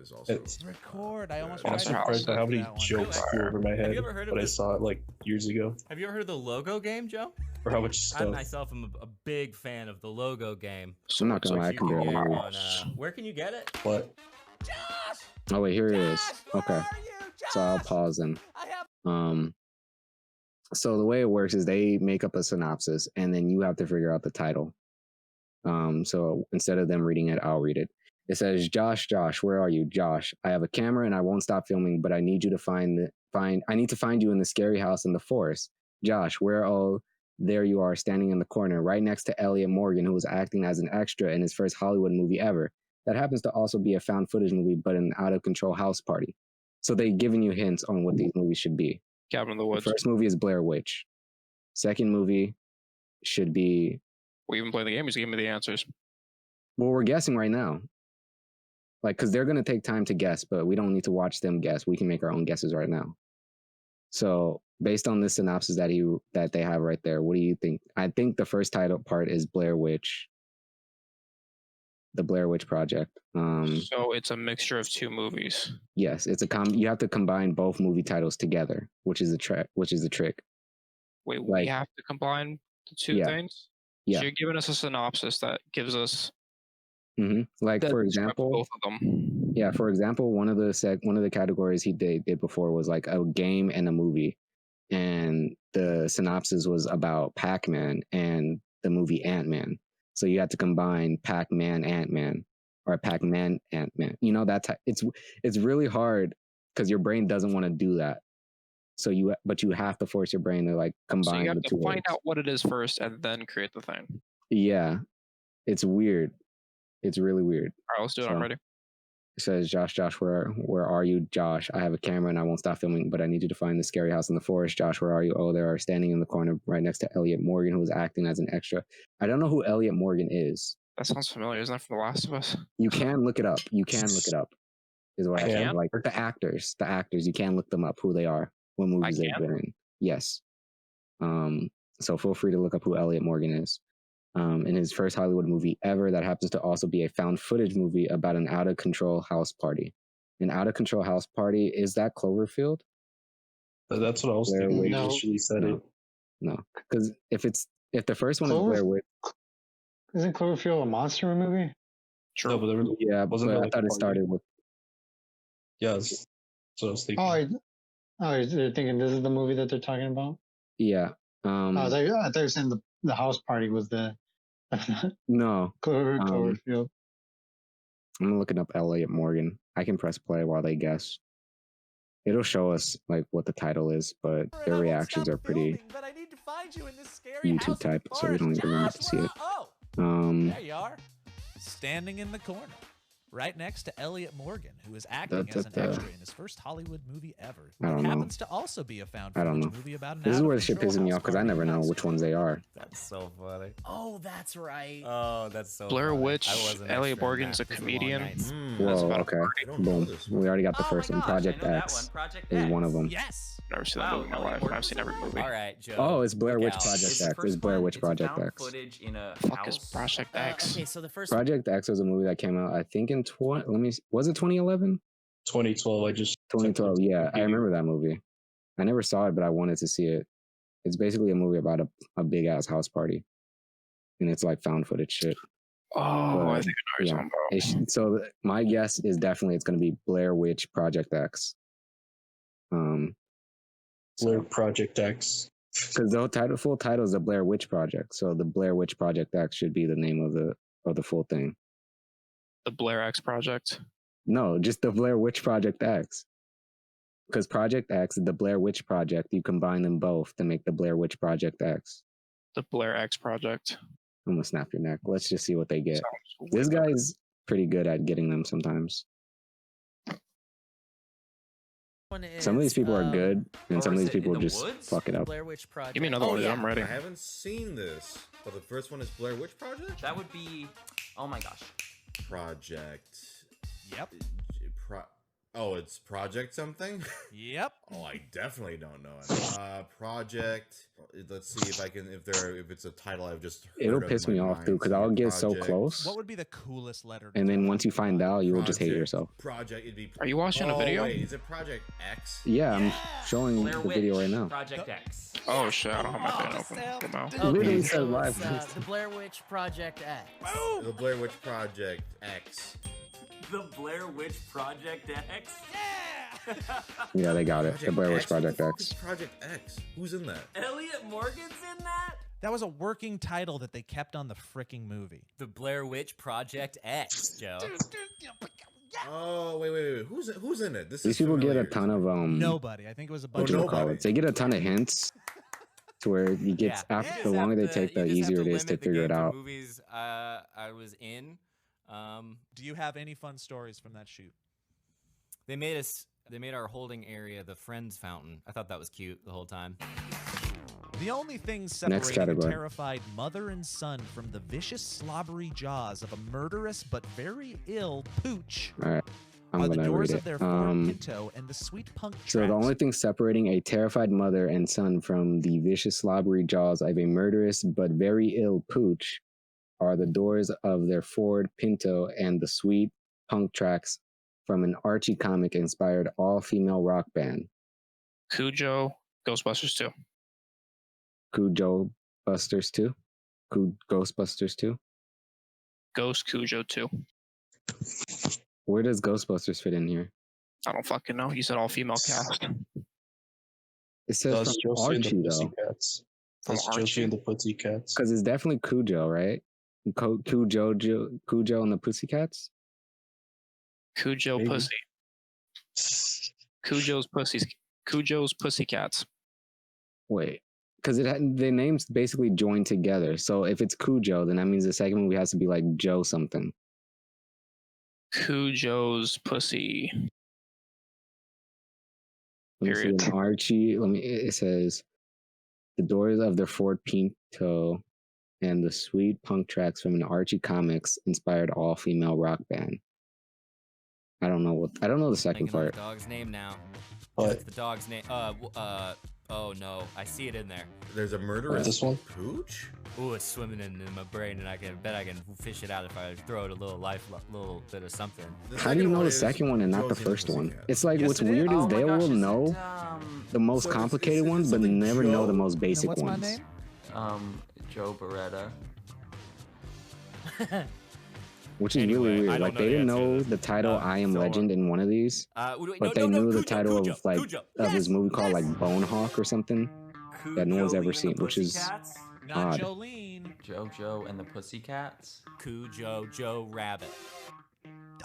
Is also Record. I almost I'm Monster tried to House. surprised by how for many that one. jokes flew over my Have head, you ever heard of but I this? saw it like years ago. Have you ever heard of the Logo game, Joe? Or how much I stuff. myself am a big fan of the Logo game. I'm not gonna lie, I You can can barely get hear you. on, where can you get it? What? Oh wait, here it is. Okay, so I'll pause then. So the way it works is they make up a synopsis, and then you have to figure out the title. So instead of them reading it, I'll read it. It says, Josh, where are you? Josh, I have a camera and I won't stop filming, but I need you to I need to find you in the scary house in the forest. Josh, where? Oh, there you are, standing in the corner, right next to Elliot Morgan, who was acting as an extra in his first Hollywood movie ever. That happens to also be a found footage movie, but an out of control house party. So they've given you hints on what these movies should be. Cabin in the The Woods. first movie is Blair Witch. Second movie should be, We even play the game. He's giving me the answers. well, we're guessing right now. Like, because they're going to take time to guess, but we don't need to watch them guess. We can make our own guesses right now. So based on this synopsis that they have right there, what do you think? I think the first title part is Blair Witch. The Blair Witch Project. So it's a mixture of two movies. Yes, it's you have to combine both movie titles together, which is the trick. Wait, Like- we have to combine the two Yeah. things? Yeah. So you're giving us a synopsis that gives us Like, the for describe example, both of them. yeah, for example, one of the categories he did before was like a game and a movie, and the synopsis was about Pac-Man and the movie Ant-Man. So you had to combine Pac-Man Ant-Man or Pac-Man Ant-Man. You know, it's really hard because your brain doesn't want to do that. So you have to force your brain to like combine So you have the to two find words. out what it is first and then create the thing. Yeah, it's weird. It's really weird. All right, let's do it. So- I'm ready. It says, Josh, where are you? Josh, I have a camera and I won't stop filming, but I need you to find the scary house in the forest. Josh, where are you? Oh, there are standing in the corner right next to Elliot Morgan, who was acting as an extra. I don't know who Elliot Morgan is. That sounds familiar. Isn't that from The Last of Us? You can look it up. Is what I I said. can? Like the actors, you can look them up, who they are, what movies they've can? been in. Yes. So feel free to look up who Elliot Morgan is. In his first Hollywood movie ever, that happens to also be a found footage movie about an out of control house party. An out of control house party, is that Cloverfield? That's what I was Blair thinking when Witch. you initially said it. No, because if the first one is Clover- Blair Witch, Isn't Cloverfield a monster movie? True. No, but there Yeah, wasn't but there I like thought a it started with. Yeah, that's what I was thinking. You're thinking this is the movie that they're talking about? Yeah. I thought you were saying the house party was the No. Cloverfield. I'm looking up Elliot Morgan. I can press play while they guess. It'll show us like what the title is, but their reactions are pretty But I need to find you in this scary YouTube type, so we don't even need to see it. There you are, standing in the corner, right next to Elliot Morgan, who is acting as an extra in his first Hollywood movie ever. I don't It know. happens to also be a found I don't footage know. movie about an This is where the shit out-of-control pisses me house off because I party never in know Mexico. which ones they are. That's so funny. Oh, that's right. Oh, that's so Blair funny. Witch, I was an Elliot extra in Morgan's that a for long comedian. nights. That's Whoa, about a okay. I don't know Boom. this We already got the Oh first my one. gosh, I Project know that X one, Project is X. one of them. Yes. Never seen that Wow, movie in my Elliot life. Morgan's I've seen in every that? movie. All right, Joe. Oh, it's Blair look Witch out. Project Is the X. first It's Blair one- Witch it's a Project found X. footage in a Fuck is house? Project X? Okay, so the first Project X was a movie that came out, I think, in was it 2011? 2012. I just 2012. Yeah, I remember that movie. I never saw it, but I wanted to see it. It's basically a movie about a big ass house party, and it's like found footage shit. Oh, I But, think I know yeah, what you're talking about. so my guess is definitely it's going to be Blair Witch Project X. Blair Project X. Because the full title is the Blair Witch Project, so the Blair Witch Project X should be the name of the full thing. The Blair X Project. No, just the Blair Witch Project X. Because Project X and the Blair Witch Project, you combine them both to make the Blair Witch Project X. The Blair X Project. I'm gonna snap your neck. Let's just see what they get. Sounds This way better. guy's pretty good at getting them sometimes. one is, Some of these people are good, and or some of is these it in people the just woods? fuck it up. Blair Witch Project. Give me another oh, one, yeah. I'm ready. I haven't seen this, but the first one is Blair Witch Project? That would be. Oh my gosh. Project. Yep. Oh, it's Project something? Yep. Oh, I definitely don't know it. Project. Let's see if it's a title I've just heard. It'll of piss in me my off too, mind. because I'll get so Project. close, What would be the coolest letter? to and then throw once you in? find out, you will just hate Project- yourself. Project. It'd be. Are you watching a video? Wait, is it Project X? Yeah, I'm showing Blair the Witch video right now. Project X. Oh shit, I don't have my pen Oh, open. Sam. Come out. It literally Okay, says so live. it's, the Blair Witch Project X. The Blair Witch Project X. The Blair Witch Project X? Yeah, they got it. The Project Blair Witch X? What the Project fuck X. is Project X. Who's in that? Elliot Morgan's in that? That was a working title that they kept on the freaking movie. The Blair Witch Project X, Joe. Oh, wait. Who's in it? These people get a ton of Nobody. I think it was a what bunch do you of call nobody. it? They get a ton of hints to where you get Yeah. after You the just longer have they to- take, the you just have easier it to is to limit the figure it game to out. Movies I was in. Do you have any fun stories from that shoot? They made our holding area the Friends Fountain. I thought that was cute the whole time. The only thing Next separating a category. terrified mother and son from the vicious, slobbery jaws of a murderous but very ill pooch All right, I'm are the gonna doors read of their it. Ford Pinto and the sweet punk So the tracks. only thing separating a terrified mother and son from the vicious, slobbery jaws of a murderous but very ill pooch are the doors of their Ford Pinto and the sweet punk tracks from an Archie comic inspired all-female rock band. Cujo, Ghostbusters 2. Cujo Busters 2? Ghostbusters 2? Ghost Cujo 2. Where does Ghostbusters fit in here? I don't fucking know. You said all female cast. It says That's from Josie and Archie the though, Pussycats. From That's Josie Archie? and the Pussycats. because it's definitely Cujo, right? Cujo and the Pussycats. Cujo Maybe. Pussy. Cujo's Pussies. Cujo's Pussycats. Wait, because the names basically join together. So if it's Cujo, then that means the second movie has to be like Joe something. Cujo's Pussy. Let me see Period. an Archie. It says the doors of the Ford Pinto and the sweet punk tracks from an Archie comics inspired all-female rock band. I don't know the second Thinking of part. the dog's name now. But It's the dog's name. Oh no, I see it in there. There's a murderous this one? pooch? Ooh, it's swimming in my brain, and I can fish it out if I throw it a little bit of something. How do you know the second one and not the Josie and the first one? Pussycats. It's like Yes, what's it is. weird is Oh my they gosh, will is it, know the most So it's- complicated is it ones, but something never know the Joe? most And basic what's my ones. name? Joe Beretta. which is Anyway, really I weird. don't Like know they the didn't answer to know this. the title "I Am So, Legend" in one of these, but they knew the title of like of his movie called like Bonehawk or something that no one's ever seen, which is Not odd. Jolene. JoJo and the Pussycats. Cujo Joe Rabbit.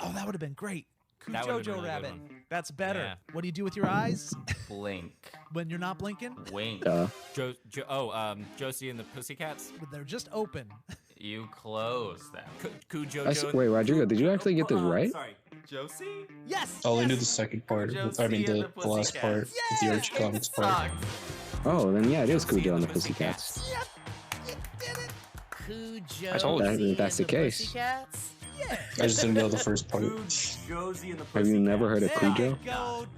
Oh, that would have been great. That would've been a Jojo really good Rabbit. one. That's better. Yeah. What do you do with your eyes Blink. when you're not blinking? Wink. Josie and the Pussycats. They're just open. You close them. Cujo. Wait, Rodrigo, did you actually get this right? Sorry, Josie? Yes. I only yes. knew the second part. Josie I mean, and the last part, the Archie Comics part. Oh, then yeah, it is Cujo and the Pussycats. Yep, you did it. Cujo. I told you. and That's the case. Pussycats? I just didn't know the first part. Josie and the Have you never heard of Cujo?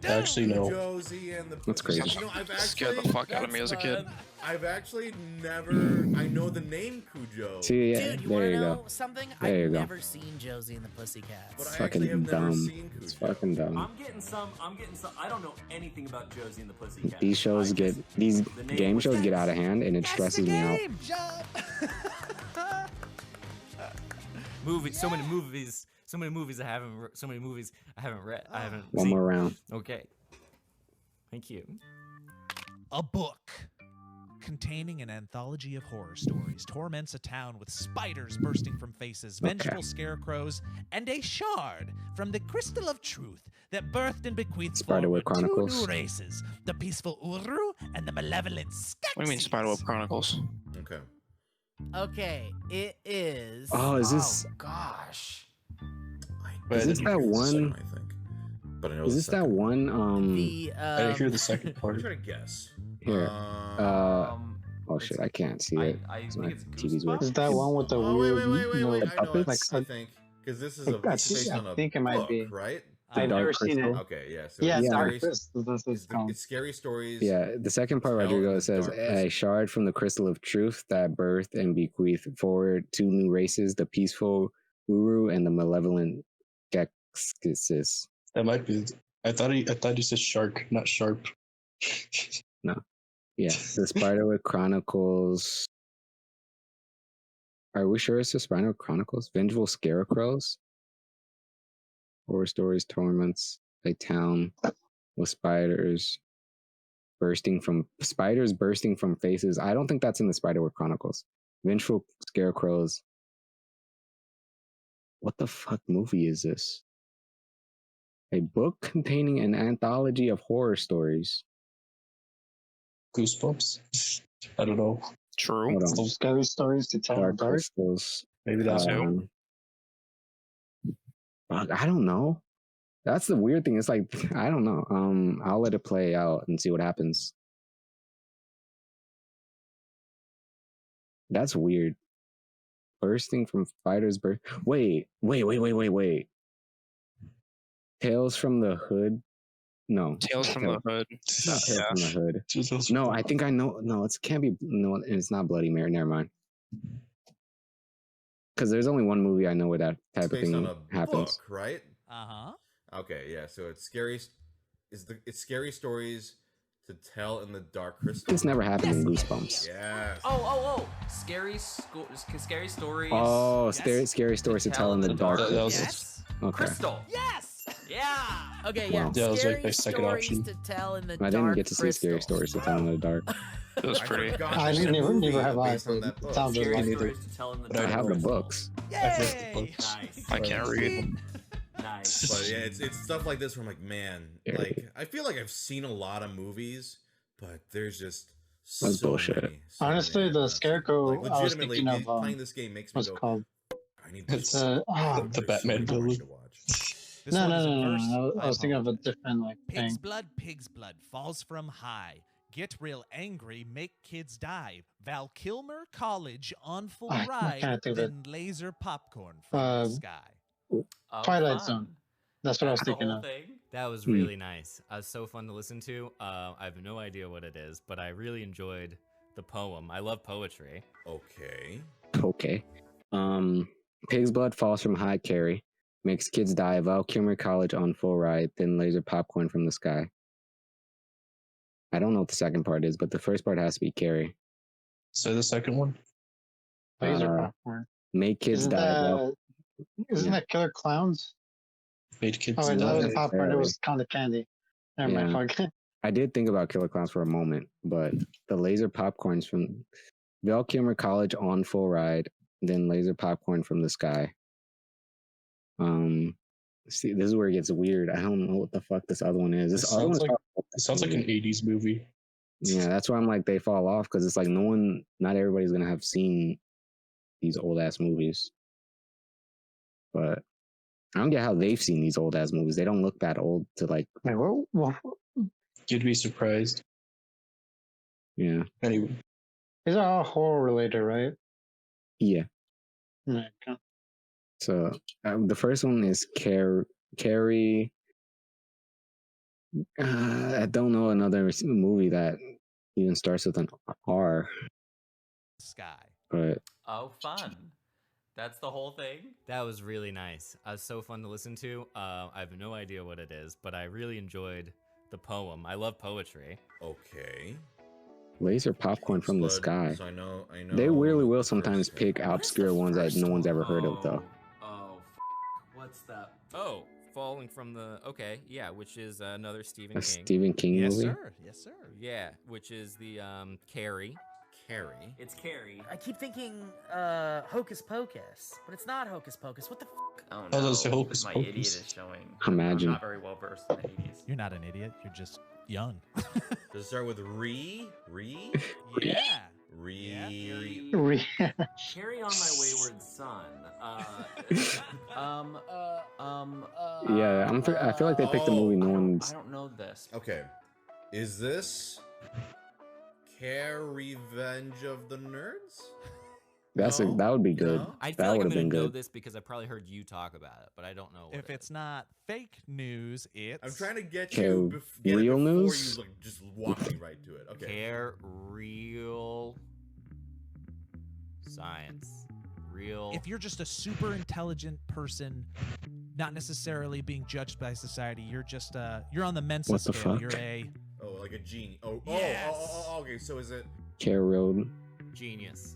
Actually, no. Josie and the That's crazy. You know, I've Scared the actually, fuck out of me as a kid. I've actually never. I know the name Cujo. See, yeah, Dude, you there wanna you know go. something? There you I've go. never seen Josie and the Pussycats. But I Fucking actually have never dumb. seen It's Cujo. fucking dumb. I'm getting some. I don't know anything about Josie and the Pussycats. These shows get these game shows get out of hand, and it stresses me out. So many movies I haven't read. I haven't One seen. more round. Okay. Thank you. A book containing an anthology of horror stories torments a town with spiders bursting from faces, vengeful scarecrows, and a shard from the crystal of truth that birthed and bequeathed Spiderweb forward two Chronicles. new races, the peaceful Uru and the malevolent Skeksis. What do you mean Spiderweb Chronicles? Okay. Okay, it is. Oh, is this? Gosh. Is this that one? I think. But I know Is the this that second. one? The I didn't hear the second I'm part. trying to guess. Here. Oh shit, I can't see it. I My think it's TV's Goosebumps. working. Is that one with the Oh, weird, wait. you know, I know puppets? I think because this is I a it's think- based I on a think it might book, be. right? I've Dark never seen it. Crystal? Okay, yeah. So Yeah, it's Dark scary, Crystal. This is called. it's scary stories. Yeah, the second part, Tell Rodrigo, in it says Dark a Crystal. shard from the crystal of truth that birthed and bequeathed forward two new races: the peaceful Uru and the malevolent Skeksis. That might be. I thought you said shark, not sharp. Yeah, the Spiderweb Chronicles. Are we sure it's the Spiderweb Chronicles? Vengeful Scarecrows? Horror stories torments a town with spiders bursting from faces. I don't think that's in the Spiderweb Chronicles. Vengeful Scarecrows. What the fuck movie is this? A book containing an anthology of horror stories. Goosebumps. I don't know. True. Hold on. Some scary stories to tell in the Dark dark. Crystals. Maybe that's Um, Fuck, I don't know. That's the weird thing. It's like I don't know. I'll let it play out and see what happens. That's weird. Bursting from spiders. Wait. Tales from the Hood. No. Tales from the Hood. Not Tales Yeah. from the Hood. just No, I think I know. No, it can't be. No, it's not Bloody Mary. Never mind. Because there's only one movie I know where that type It's of based thing on a happens. book, right? Uh-huh. Okay, yeah. So it's scary. It's scary stories to tell in the Dark Crystal. This never happened in Goosebumps. Yes. Oh. Scary stories. Oh, Yes. scary stories to tell in the dark. That was Yes. Okay. Crystal. Yes. Yeah. Okay, Wow. yeah. Yeah, it was like Scary my second stories option. to tell in the I didn't dark get to see scary crystal. stories to tell in the dark. It was pretty. I never have I. based on so that book. it sounds Scary like either. stories to tell in the But I I dark. have the Crystal. books. I've read the Yay. books. Nice. I can't read. Nice. But yeah, it's stuff like this where I'm like, man, Yeah. like I feel like I've seen a lot of movies, but there's just That's so bullshit. many. Honestly, the Like, Scarecrow I was legitimately, thinking of, playing this game makes me what's go, it called? I need It's, this. the There's Batman so much villain. to watch. This No, one no, is no, in no, verse. no. I was thinking of a apologize. different thing. Pig's blood falls from high. Get real angry, make kids die. Val Kilmer College on full I ride, can't think of then laser popcorn from the sky. Oh, Twilight fun. Zone. That's what I was The thinking whole of. thing. That was really nice. It was so fun to listen to. I have no idea what it is, but I really enjoyed the poem. I love poetry. Okay. Okay. Pig's blood falls from high carry. Makes kids die. Val Kilmer College on full ride. Then laser popcorn from the sky. I don't know what the second part is, but the first part has to be carry. Say the second one. Laser Uh, popcorn. Make kids Isn't die. that Isn't that Killer Clowns? Made kids Oh, wait, that wasn't die. popcorn. It was Cotton Candy. Never mind. Yeah. Fuck. I did think about Killer Clowns for a moment, but the laser popcorns from Val Kilmer College on full ride, then laser popcorn from the sky. See, this is where it gets weird. I don't know what the fuck this other one is. It sounds like an 80s movie. Yeah, that's why I'm like they fall off because it's like not everybody's gonna have seen these old ass movies. But I don't get how they've seen these old ass movies. They don't look that old to like. Wait, what? You'd be surprised. Yeah. Anyway. These are all horror related, right? Yeah. Okay. So the first one is Carrie. I don't know another movie that even starts with an R. Sky. But Oh, fun. That's the whole thing? That was really nice. So fun to listen to. I have no idea what it is, but I really enjoyed the poem. I love poetry. Okay. laser popcorn from the sky. So I know. They really will sometimes pick obscure ones that no one's ever heard of, though. What's that? Oh, Falling from the... Okay, yeah, which is another Stephen King. Stephen King Yes, movie? sir. Yes, sir. Yeah, which is the Carrie. Carrie. It's Carrie. I keep thinking Hocus Pocus, but it's not Hocus Pocus. What the fuck? Oh Oh, no, that's the Hocus my Pocus. idiot is showing. Imagine. I'm not very well versed in the 80s. You're not an idiot. You're just young. Does it start with Re? Yeah. Carry on my wayward son. Yeah, I feel like they picked a movie no one's. I don't know this. Okay. Is this Care Revenge of the Nerds? That would be good. I feel That like would I'm have gonna been know good. this because I probably heard you talk about it, but I don't know. What If it's not fake news, it's. I'm trying to get Okay, you get it real before news? you just walk me right to it. Okay. Care real science. Real. If you're just a super intelligent person, not necessarily being judged by society, you're just you're on the Mensa What the scale. fuck? You're a Oh, like a genie. Yes. Okay. So is it? Care Road. Genius.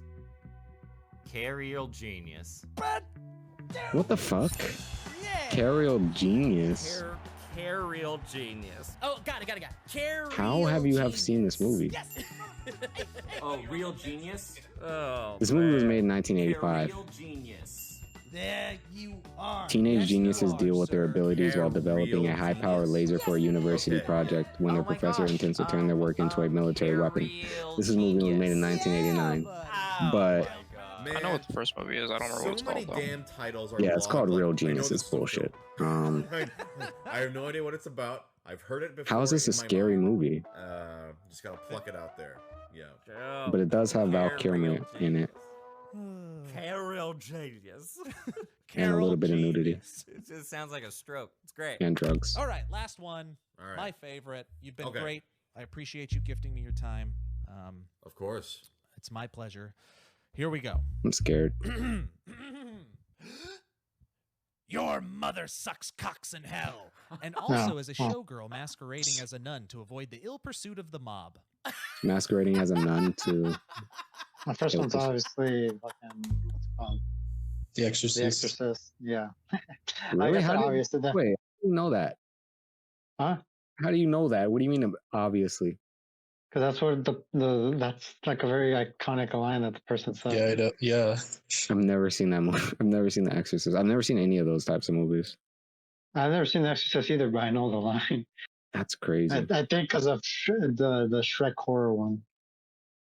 Carrial genius. What the fuck? Carrial Genius. Carrial genius. Oh, got it. Carry. How have you seen this movie? Yes. Oh, Real Genius? Oh. This movie was made in 1985. Real Genius. There you are. Teenage geniuses deal with their abilities while developing a high-powered laser for a university project when their professor intends to turn their work into a military weapon. This movie was made in 1989. But Man, I know what the first movie is. I don't remember what it's so many called, though. damn titles are yeah, it's long, called like, Real I know Genius. this It's so bullshit. I have no idea what it's about. I've heard it before. How is this a in my scary mind. movie? Just gotta pluck it out there. Yeah. But it does have Val Kilmer in it. Carrial genius. And a little bit of nudity. It just sounds like a stroke. It's great. And drugs. All right, last one. All right. My favorite. You've been Okay. great. I appreciate you gifting me your time. Of course. It's my pleasure. Here we go. I'm scared. Your mother sucks cocks in hell. And also as a showgirl masquerading as a nun to avoid the ill pursuit of the mob. Masquerading as a nun to. The first one's obviously fucking what's it called? The Exorcist. The Exorcist. Yeah. Really? I guess How do obvious to them. wait, how do you know that? Huh? How do you know that? What do you mean, obviously? Because that's what the that's like a very iconic line that the person said. Yeah, I know. Yeah. I've never seen that movie. I've never seen The Exorcist. I've never seen any of those types of movies. I've never seen The Exorcist either, but I know the line. That's crazy. I think because of the Shrek horror one.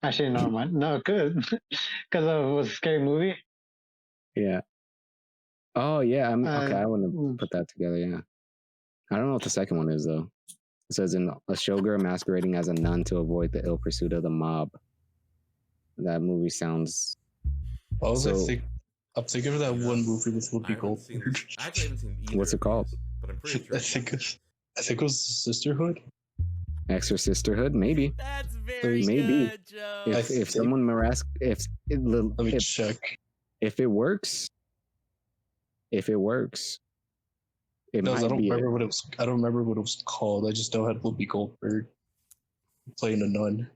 Actually, no, no, good. Because of was a scary movie. Yeah. Oh yeah. Okay. I wouldn't mm. have put that together. Yeah. I don't know what the second one is though. It says in a showgirl masquerading as a nun to avoid the ill pursuit of the mob. That movie sounds. I was So- I'm thinking of that one movie with I Whoopi haven't seen Goldberg. this. I actually haven't seen either. What's it of called? these, but I'm pretty sure. I think it was Sisterhood. Exorcisterhood, maybe. That's very Maybe. good, Joe. If think- someone Let me check. if it works, it No, I might don't be. remember what it was. I don't remember what it was called. I just know it had Whoopi Goldberg playing a nun.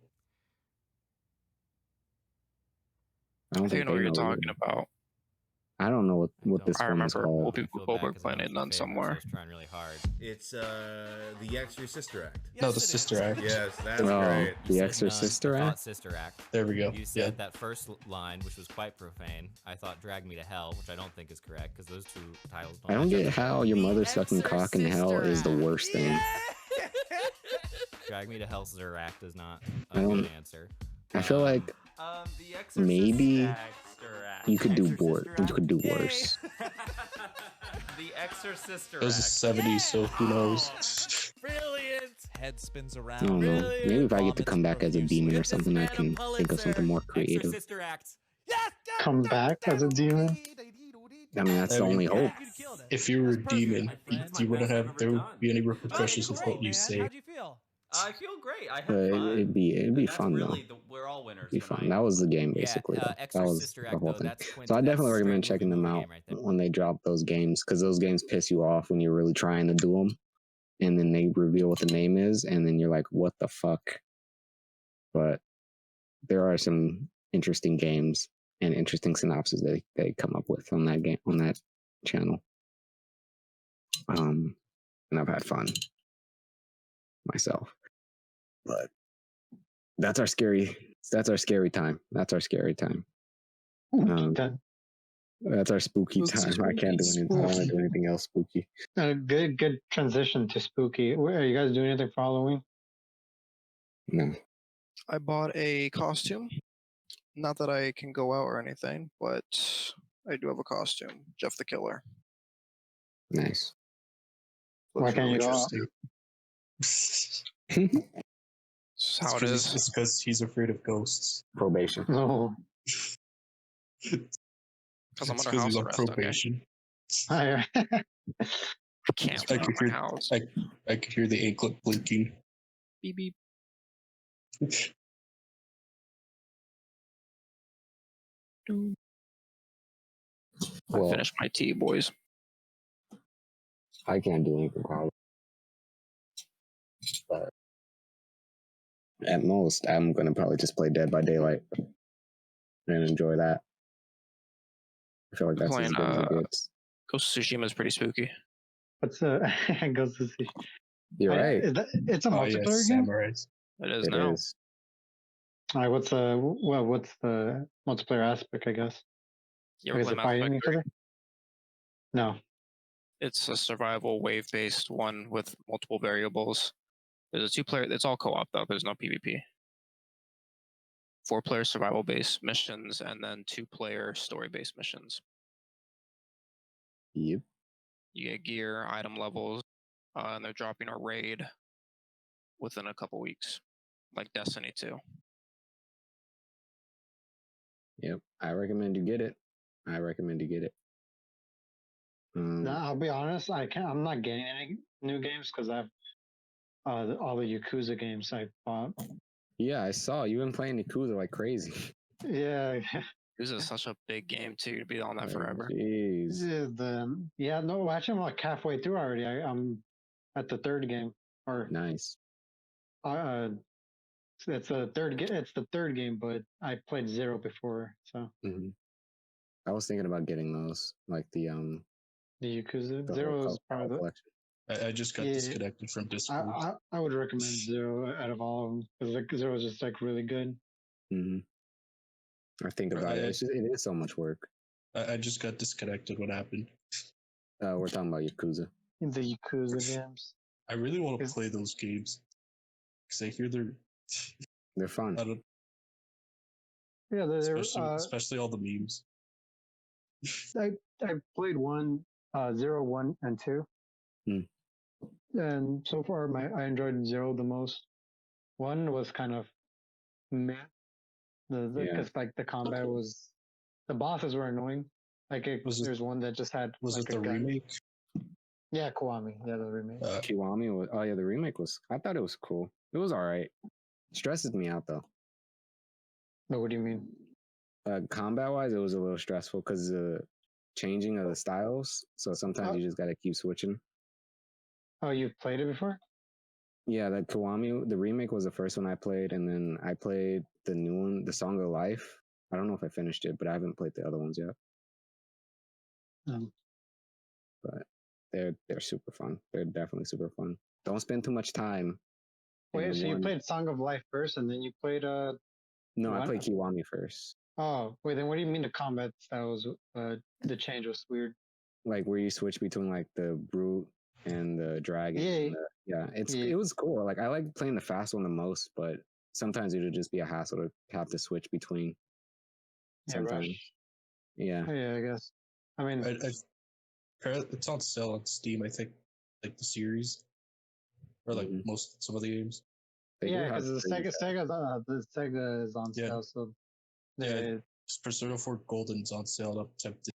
I don't I think I know they what you're know talking about. I I don't know what this I one is remember called. Wilbur playing it none somewhere. I was trying really hard. It's the Ex Your Sister Act. No, the Sister Act. Yes, that's Oh, great. the Ex Your Sister I thought Act. Sister Act. There we go. You said that first line, which was quite profane. I thought "Drag Me to Hell," which I don't think is correct because those two titles. I don't get how your mother sucking cock in hell is the worst thing. Drag Me to Hell, Sister Act is not I a don't- good answer. I feel like The Exorcist maybe Act. you could do worse. Exorcist You Act. could do worse. The Exorcist It was the Act. 70s, so who knows? Brilliant. Head spins I around. don't know. Maybe if I get to Vomits come back as a profusely. demon or Give this something, I man a can think of something more creative. Sister Act. Come back as a demon? I mean, that's the only hope. If you were a demon, It's you my wouldn't best have I've there ever would be any repercussions with Great, what you man. say. How'd you feel? I feel great. I had But fun. it'd be That's fun though. really we're all winners. It'd be fun. tonight. That was the game Yeah, basically. though. That Exorcist was Sister the Act, whole though, thing. that's So I definitely straight recommend checking them movie out game right there. when they drop those games because those games piss you off when you're really trying to do them, and then they reveal what the name is, and then you're like, "What the fuck?" But there are some interesting games and interesting synopses that they come up with on that game on that channel. And I've had fun myself. But that's our scary time. That's our scary time. That- That's our spooky Those time. are I can't do spooky. anything. I don't want to do anything else spooky. good transition to spooky. Are you guys doing anything for Halloween? No. I bought a costume. Not that I can go out or anything, but I do have a costume. Jeff the Killer. Nice. Why Looks can't you really go out? Interesting. This is how it is. It's because he's afraid of ghosts. Probation. No. Because I'm It's under house he's on arrest. Okay. probation. I can't I leave could my hear house. I could hear the anklet blinking. Beep beep. I Well, finished my tea, boys. I can't do anything about it. But at most, I'm gonna probably just play Dead by Daylight and enjoy that. I feel like that's as Playing, good as it gets. Ghost of Tsushima is pretty spooky. What's Ghost of Tsushima? You're right. It's a Oh multiplayer yes, game. samurais. It is It now. is. All right, what's the multiplayer aspect? I guess. You ever Is play it Mass fighting Effect each 3? other? No. It's a survival wave-based one with multiple variables. There's a two-player. It's all co-op though. There's no PvP. 4-player survival-based missions and then 2-player story-based missions. Yep. You get gear, item levels, and they're dropping a raid within a couple weeks, like Destiny 2. Yep. I recommend you get it. No, I'll be honest. I'm not getting any new games because I've all the Yakuza games I bought. Yeah, I saw you've been playing Yakuza like crazy. Yeah. This is such a big game too to be on that forever. Jeez. No, actually, I'm like halfway through already. I'm at the third game, or Nice. it's the third. It's the third game, but I played 0 before, so Hmm. I was thinking about getting those, like the Yakuza the 0 whole is probably the. collection. I just got Yeah. disconnected from Discord. I would recommend 0 out of all of them because like 0 is just like really good. Mm-hmm. I think about it. It is so much work. I just got disconnected. What happened? We're talking about Yakuza. The Yakuza games. I really want to play those games because I hear they're fun. I don't, Yeah, especially all the memes. I played 0, 1, and 2. And so far, I enjoyed 0 the most. 1 was kind of meh. Because like the combat was, the bosses were annoying. Like there's one that just had. Was like, it the remake? Yeah, Kiwami. Yeah, the remake. Kiwami was. Oh yeah, the remake was. I thought it was cool. It was all right. Stresses me out though. No, what do you mean? Combat wise, it was a little stressful because the changing of the styles. So sometimes you just gotta keep switching. Oh, you've played it before? Yeah, that Kiwami, the remake was the first one I played, and then I played the new one, The Song of Life. I don't know if I finished it, but I haven't played the other ones yet. But they're super fun. They're definitely super fun. Don't spend too much time. Wait, so you played Song of Life first, and then you played No, I played Kiwami first. Oh, wait, then what do you mean the combat styles? The change was weird. Like where you switch between like the brute and the dragon. It was cool. Like I like playing the fast one the most, but sometimes it would just be a hassle to have to switch between. Sometimes. Yeah. I guess. I mean, it's on sale on Steam. I think, like the series, or like some of the games. Yeah, because the Sega is on sale. So Persona 4 Golden's on sale. I'm tempted.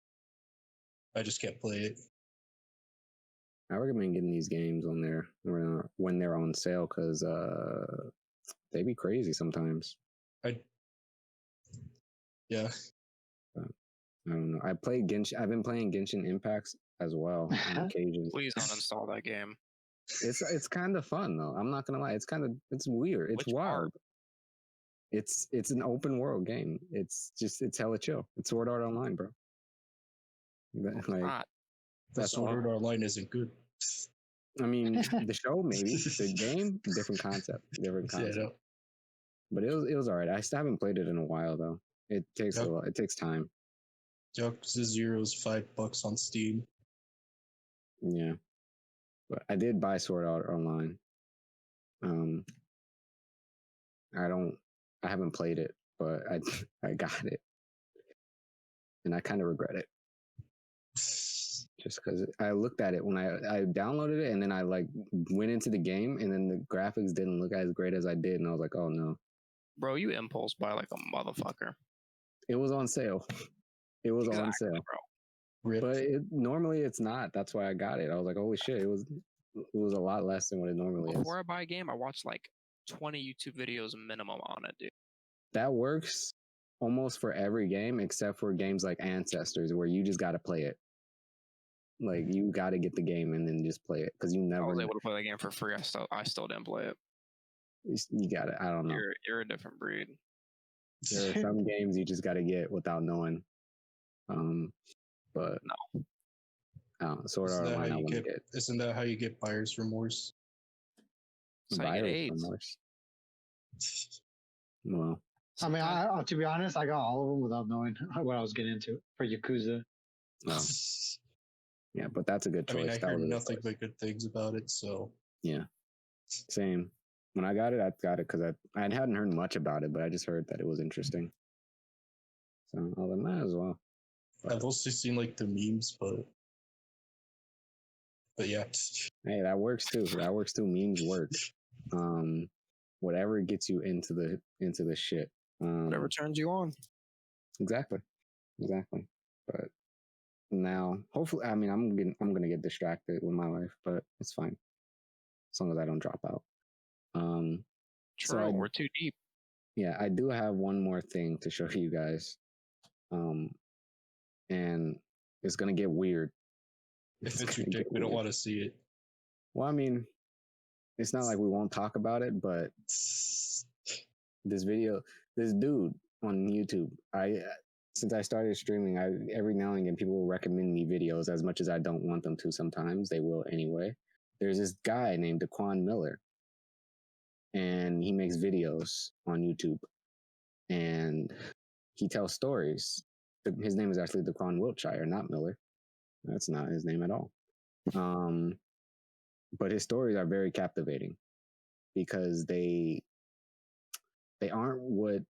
I just can't play it. I recommend getting these games on there when they're on sale because they be crazy sometimes. I don't know. I've been playing Genshin Impacts as well on occasion. Please don't install that game. It's kind of fun though. I'm not gonna lie. It's weird. It's wild. It's an open world game. It's hella chill. It's Sword Art Online, bro. Like the Sword Art Online isn't good. I mean, the show maybe, the game, different concept. But it was alright. I still haven't played it in a while though. It takes a lot. It takes time. Yakuza 0 is $5 on Steam. Yeah, but I did buy Sword Art Online. I haven't played it, but I got it, and I kind of regret it. Just because I looked at it when I downloaded it, and then I like went into the game, and then the graphics didn't look as great as I did, and I was like, oh no. Bro, you impulse buy like a motherfucker. It was on sale. It was on sale, bro. But normally it's not. That's why I got it. I was like, holy shit! It was a lot less than what it normally is. Before I buy a game, I watch like 20 YouTube videos minimum on it, dude. That works almost for every game except for games like Ancestors, where you just got to play it. Like you got to get the game and then just play it because you never. I was able to play the game for free. I still didn't play it. You got it. I don't know. You're a different breed. There are some games you just got to get without knowing. But no. Sword Art Online, I want to get. Isn't that how you get buyer's remorse? Buyer's remorse. Well, I mean, to be honest, I got all of them without knowing what I was getting into for Yakuza. Yeah, but that's a good choice. I heard nothing but good things about it, so. Yeah, same. When I got it because I hadn't heard much about it, but I just heard that it was interesting. So I was like, might as well. But, I've also seen like the memes, but yeah. Hey, that works too. Memes work. Whatever gets you into the shit. Whatever turns you on. Exactly. But now, hopefully, I mean, I'm gonna get distracted with my life, but it's fine as long as I don't drop out. True, we're too deep. Yeah, I do have one more thing to show you guys. And it's gonna get weird. If it's your dick, we don't want to see it. Well, I mean, it's not like we won't talk about it, but this dude on YouTube, since I started streaming, every now and again people will recommend me videos as much as I don't want them to. Sometimes they will anyway. There's this guy named Dauquan Miller, and he makes videos on YouTube, and he tells stories. His name is actually Dauquan Wiltshire, not Miller. That's not his name at all. But his stories are very captivating because they aren't what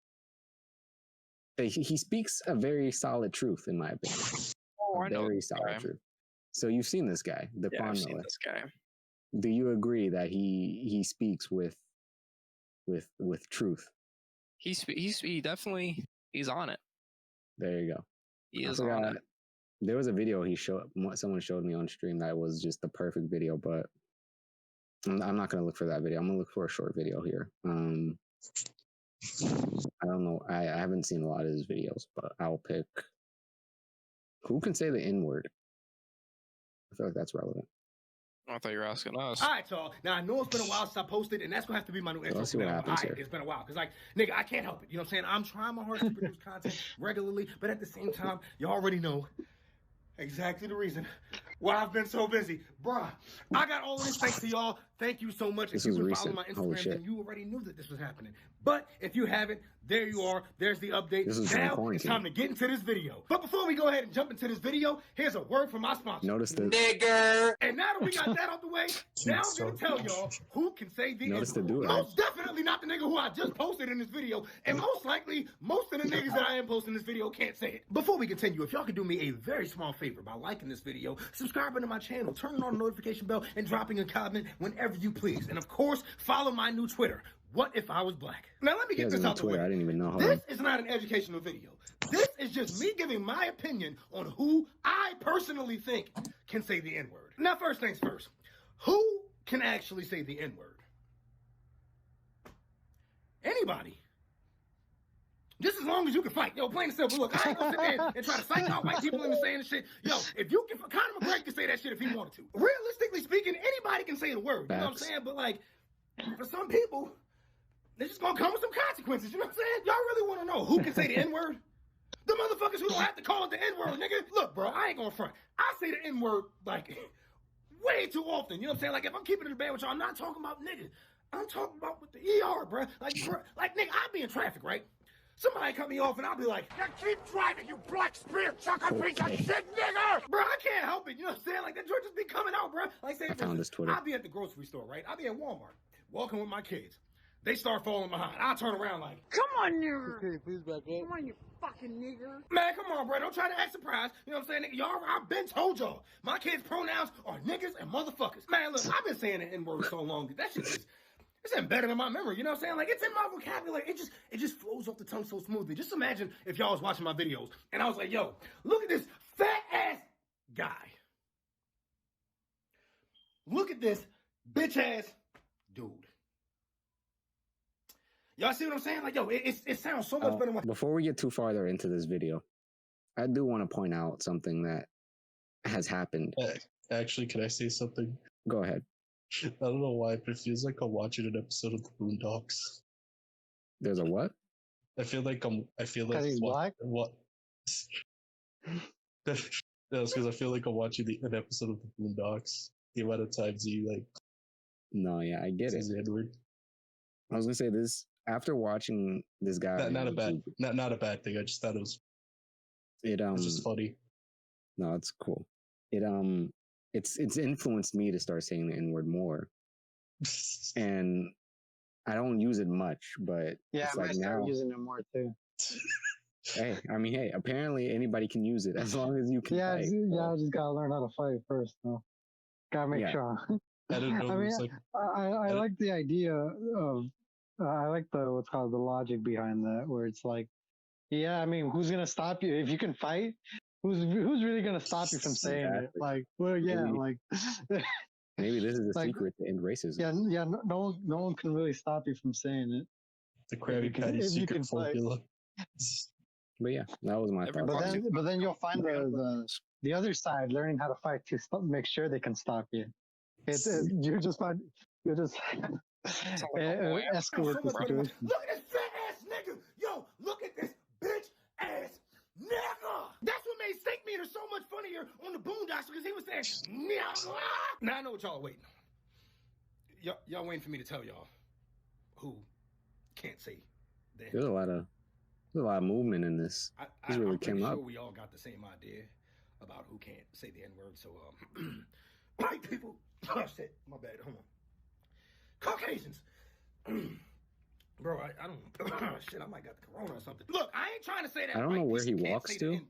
he speaks a very solid truth, in my opinion. I know very solid truth. So you've seen this guy, Dauquan Miller. I've seen this guy. Do you agree that he speaks with truth? He definitely he's on it. There you go. He is on it. There was a video someone showed me on stream that was just the perfect video, but I'm not going to look for that video. I'm going to look for a short video here. I don't know. I haven't seen a lot of his videos, but I'll pick. Who can say the N-word? I feel like that's relevant. I thought you were asking us. All right, so now I know it's been a while since I posted, and that's gonna have to be my new intro. Let's see what happens here. It's been a while, cause like, nigga, I can't help it. You know what I'm saying? I'm trying my hardest to produce content regularly, but at the same time, you already know. exactly the reason why I've been so busy. Bruh, I got all of this thanks to y'all. Thank you so much. This If you've was been following my recent. Holy Instagram, shit. then you already knew that this was happening. But if you haven't, there you are. There's the update. This is during Now it's quarantine. time to get into this video. But before we go ahead and jump into this video, here's a word from my sponsor. Notice the Nigger. And now that we got that out the way, now I'm gonna tell y'all who can say the Notice the N-word. do-rag. Most definitely not the nigga who I just posted in this video, and most likely most of the niggas that I am posting in this video can't say it. Before we continue, if y'all could do me a very small favor by liking this video, subscribing to my channel, turning on the notification bell, and dropping a comment whenever you please. And of course, follow my new Twitter. What if I was black? Now let me get this out the way. I didn't even know. Hold This on. is not an educational video. This is just me giving my opinion on who I personally think can say the N-word. Now, first things first. Who can actually say the N-word? Anybody. Just as long as you can fight. Yo, plain and simple. Look, I ain't gonna sit there and try to psych out white people into saying this shit. Yo, if you can, Conor McGregor can say that shit if he wanted to. Realistically speaking, anybody can say the word. You know what I'm saying? But like, for some people, they're just gonna come with some consequences. You know what I'm saying? Y'all really want to know who can say the N-word? The motherfuckers who don't have to call it the N-word, nigga. Look, bro, I ain't gonna front. I say the N-word like way too often. You know what I'm saying? Like if I'm keeping it in the bed with y'all, I'm not talking about nigga. I'm talking about with the ER, bro. Like nigga, I'll be in traffic, right? Somebody cut me off and I'll be like, now keep driving, you black spear chucker piece of shit, nigga! Bro, I can't help it, you know what I'm saying? Like, that joint just be coming out, bro. Like, say, I found this Twitter. I'll be at the grocery store, right? I'll be at Walmart, walking with my kids. They start falling behind. I'll turn around like, come on, nigga! Okay, please back up. Come on, you fucking nigger. Man, come on, bro. Don't try to act surprised. You know what I'm saying? Nigga, y'all, I've been told y'all. My kids' pronouns are niggas and motherfuckers. Man, look, I've been saying the N-word so long. That shit is... It's embedded in my memory, you know what I'm saying? Like, it's in my vocabulary. It just flows off the tongue so smoothly. Just imagine if y'all was watching my videos, and I was like, yo, look at this fat-ass guy. Look at this bitch-ass dude. Y'all see what I'm saying? Like, yo, it sounds so much better when... Before we get too farther into this video, I do want to point out something that has happened. Actually, can I say something? Go ahead. I don't know why, but it feels like I'm watching an episode of the Boondocks. There's a what? I feel like he's black? What? That's because I feel like I'm watching an episode of the Boondocks. The amount of times you like. No, yeah, I get it. Edward. I was gonna say this after watching this guy. Not a bad thing. I just thought it was just funny. No, it's cool. It's influenced me to start saying the N-word more, and I don't use it much, but yeah, it's I like start now using it more too. Hey, apparently anybody can use it as long as you can. Yeah, fight, I just gotta learn how to fight first, though. Gotta make sure. I don't know. I mean, I like the idea of I like the what's called the logic behind that, where it's like, yeah, I mean, who's gonna stop you if you can fight? Who's really gonna stop you from saying it? Like, well, yeah, like maybe this is a like, secret to end racism. Yeah. No one can really stop you from saying it. The Krabby Patty secret formula. But yeah, that was my thought. But then you'll find the other side learning how to fight to make sure they can stop you. You just escalate the situation. Look at this fat ass nigga. Yo, look at this bitch ass nigga. That's what made Steak Meter so much funnier on the Boondocks, because he was saying nigga. Now I know what y'all are waiting on. Y'all waiting for me to tell y'all who can't say that. There's a lot of movement in this. This really came up. I'm pretty sure we all got the same idea about who can't say the N-word. So, white people. Oh shit, my bad. Hold on. Caucasians. Bro, I don't. Shit, I might got the corona or something. Look, I ain't trying to say that. I don't know where he walks to.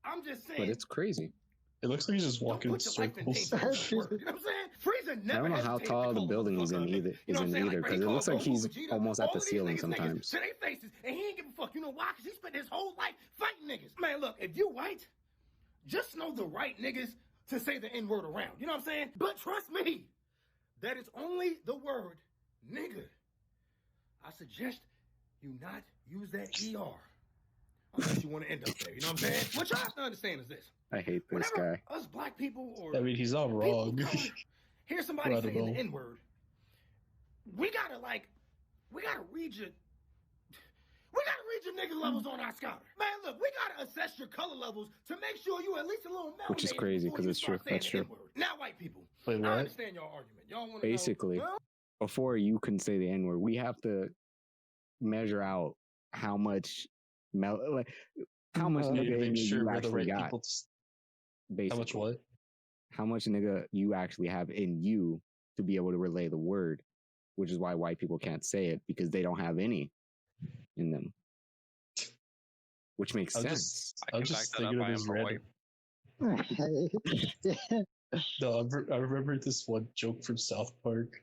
I'm just saying. But it's crazy. It looks like he's just walking in circles. You know what I'm saying? Frieza never. I don't know how tall the building is in either, because it looks like he's almost at the ceiling sometimes. To their faces, and he ain't give a fuck. You know why? Because he spent his whole life fighting niggas. Man, look, if you white, just know the right niggas to say the N-word around. You know what I'm saying? But trust me, that is only the word nigga. I suggest you not use that ER unless you want to end up there. You know what I'm saying? What y'all have to understand is this. I hate this Whenever guy. us black people, or I mean, he's not wrong. Hear somebody saying the N-word, we gotta read We gotta read your nigga levels on our scouter. Man, look, we gotta assess your color levels to make sure you at least a little melanated. Which is crazy because it's true. That's true. Now, white people. Wait, what? I understand your argument. Y'all want to Basically, know? before you can say the N-word, we have to measure out how much how much nigga in you actually got. Basically, how much what? How much nigga you actually have in you to be able to relay the word, which is why white people can't say it because they don't have any in them. Which makes sense. I'm just thinking of this random. No, I remember this one joke from South Park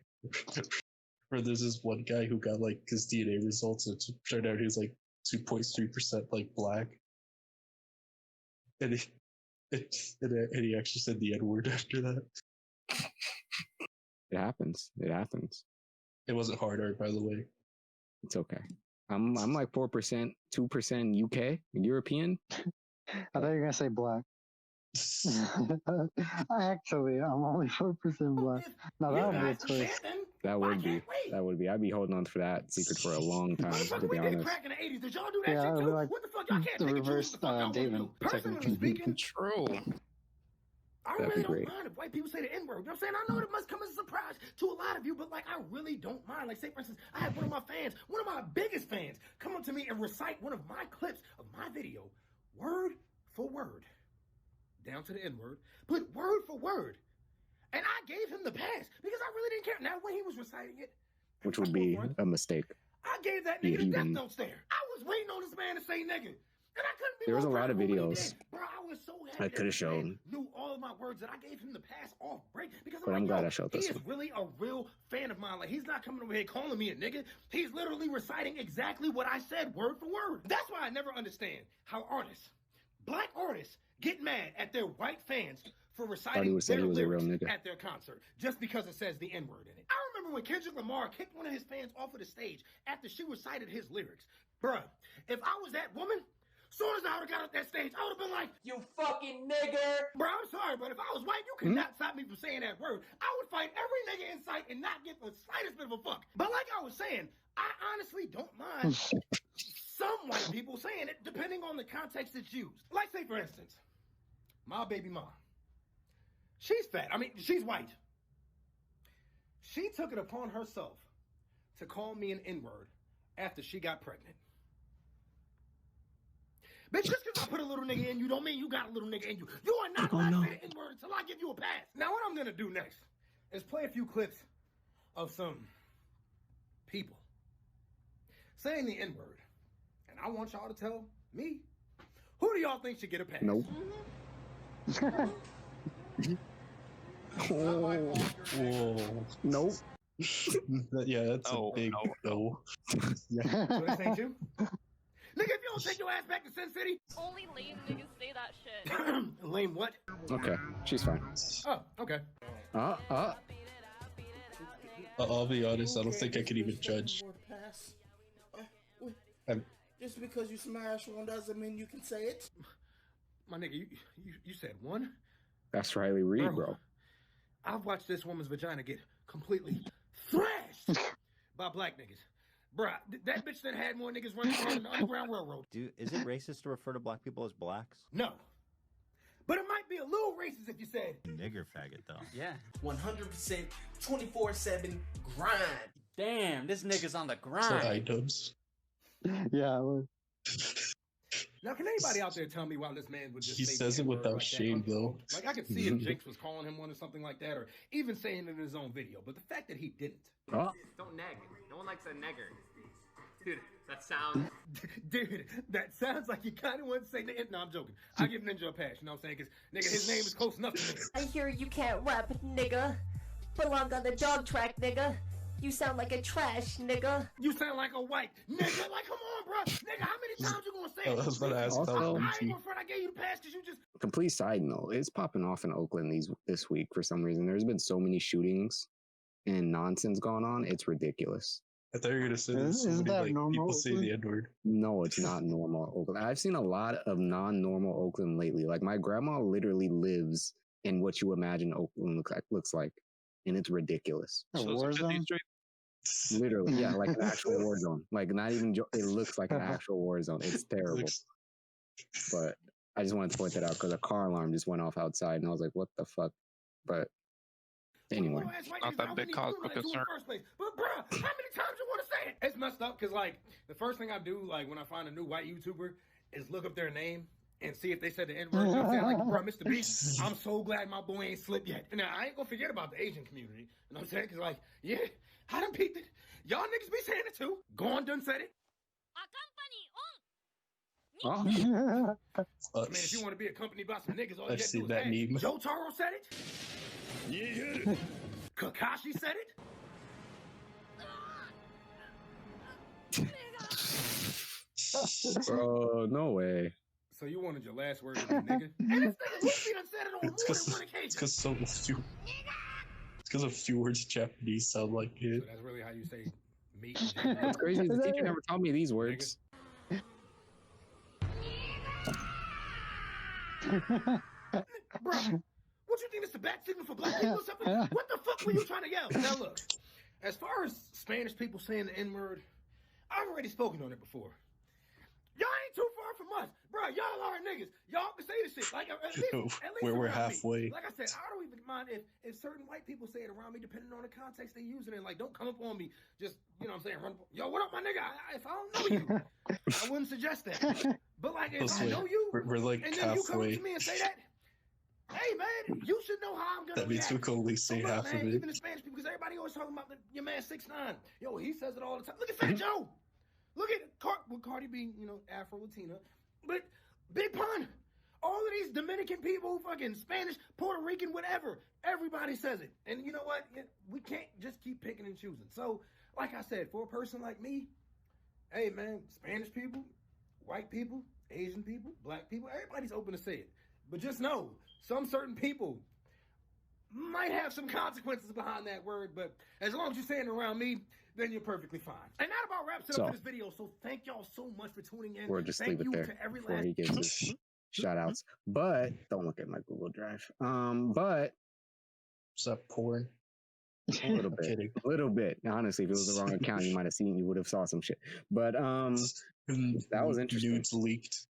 where there's this one guy who got like his DNA results and it turned out he was like 2.3% like black, and he actually said the N-word after that. It happens. It happens. It wasn't hard art, by the way. It's okay. I'm like 4%, 2% UK, European. I thought you were gonna say black. I'm only 4% black. Now that would be a twist. That would be. I'd be holding on for that secret for a long time, to be honest. Yeah, I would be like the reverse David. Personally speaking, true. I really don't mind if white people say the N-word. You know what I'm saying? I know it must come as a surprise to a lot of you, but like I really don't mind. Like, say for instance, I had one of my fans, one of my biggest fans, come up to me and recite one of my clips of my video, word for word, down to the N-word, but word for word. And I gave him the pass because I really didn't care. Now, when he was reciting it, which would be a mistake. I gave that nigga the death note stare. I was waiting on this man to say nigga. And I couldn't be there was a lot of videos bro, I was so happy I could have shown. Knew all of my words that I gave him the pass off break because but I'm glad I showed this one. He is really a real fan of mine. Like, he's not coming over here calling me a nigga. He's literally reciting exactly what I said word for word. That's why I never understand how artists, black artists, get mad at their white fans for reciting their lyrics at their concert just because it says the N-word in it. I remember when Kendrick Lamar kicked one of his fans off of the stage after she recited his lyrics. Bruh, if I was that woman, soon as I would have got up that stage, I would have been like, you fucking nigger. Bro, I'm sorry, but if I was white, you could not stop me from saying that word. I would fight every nigga in sight and not get the slightest bit of a fuck. But like I was saying, I honestly don't mind some white people saying it, depending on the context it's used. Like, say, for instance, my baby mom. She's fat. I mean, she's white. She took it upon herself to call me an N-word after she got pregnant. Bitch, just because I put a little nigga in you don't mean you got a little nigga in you. You are not allowed to say the N-word until I give you a pass. Now, what I'm going to do next is play a few clips of some people saying the N-word. And I want y'all to tell me, who do y'all think should get a pass? Nope. Nope. Yeah, that's a big no. Yeah. So this ain't you? Nigga, if you don't take your ass back to Sin City. Only lame niggas say that shit. Lame what? Okay, she's fine. Oh, okay. I'll be honest, I don't think I can even judge. Just because you smash one doesn't mean you can say it. My nigga, you said one? That's Riley Reid, bro. I've watched this woman's vagina get completely thrashed by black niggas. Bruh, that bitch that had more niggas running around the Underground Railroad. Dude, is it racist to refer to black people as blacks? No. But it might be a little racist if you said nigger faggot, though. Yeah. 100% 24/7 grind. Damn, this nigga's on the grind. So items. Yeah, I would. Now, can anybody out there tell me why this man would just he says it without like shame, though. Like, I could see if Jinx was calling him one or something like that, or even saying it in his own video, but the fact that he didn't. Don't neg. No one likes a negger. Dude, that sounds... Dude, that sounds like you kind of want to say... No, I'm joking. I'll give Ninja a pass, you know what I'm saying? Because, nigga, his name is close enough to me. I hear you can't rap, nigga. Belong on the dog track, nigga. You sound like a trash, nigga. You sound like a white nigga. Like, come on, bro. Nigga, how many times you gonna say it? I was about to ask I gave you the pass because you just... Complete side note, it's popping off in Oakland this week for some reason. There's been so many shootings and nonsense going on. It's ridiculous. I thought you were gonna say this. Isn't that like, normal? People say the N-word. No, it's not normal Oakland. I've seen a lot of non-normal Oakland lately. Like, my grandma literally lives in what you imagine Oakland looks like, and it's ridiculous. So it's a busy street. Literally, yeah, like an actual war zone. Like not even. It looks like an actual war zone. It's terrible. But I just wanted to point that out because a car alarm just went off outside, and I was like, "What the fuck?" But anyway, not that big cause for concern. But bruh, how many times you want to say it? It's messed up because like the first thing I do like when I find a new white YouTuber is look up their name and see if they said the N-word. You know what I'm saying? Like, bro, Mr. Beast, I'm so glad my boy ain't slipped yet. Now, I ain't gonna forget about the Asian community. You know what I'm saying? Because, like, yeah, I done peeped it. Y'all niggas be saying it too. Gon done said it. Oh. I mean, if you want to be accompanied by some niggas, all you I've got to seen do is that ask. meme. Joe Taro said it. Yeah. Kakashi said it. Bro, no way. So you wanted your last word to be nigga? And this nigga Luffy done said it on more than one occasion. It's because a few words in Japanese sound like it. So that's really how you say meat. It's crazy. The teacher never taught me these words. Bro, what you think this is a bad signal for black people or something? What the fuck were you trying to yell? Now look, as far as Spanish people saying the N-word, I've already spoken on it before. Y'all ain't too far from us. Bro, y'all are niggas. Y'all can say this shit. Like, at least we're around halfway. Me. Like I said, I don't even mind if certain white people say it around me, depending on the context they use it in. Like, don't come up on me. Just, you know what I'm saying? Run, yo, what up, my nigga? If I don't know you, I wouldn't suggest that. But, like, if I know you, we're like and then halfway. you come up to me and say that, hey, man, you should know how I'm going to That means react. we can only say half man, of it. Even the Spanish people, because everybody always talking about your man 6ix9ine. Yo, he says it all the time. Look at Fat Joe. Look at Cardi being, you know, Afro-Latina. But Big Pun, all of these Dominican people, fucking Spanish, Puerto Rican, whatever, everybody says it. And you know what? We can't just keep picking and choosing. So, like I said, for a person like me, hey, man, Spanish people, white people, Asian people, black people, everybody's open to say it. But just know, some certain people might have some consequences behind that word, but as long as you're saying it around me, then you're perfectly fine. And that about wraps it up for this video. So thank y'all so much for tuning in. Or just thank leave it you there to every before last he gives his shout outs. But don't look at my Google Drive. But is that porn? A little bit. A little bit. Honestly, if it was the wrong account, you would have saw some shit. But that was interesting. Nudes leaked.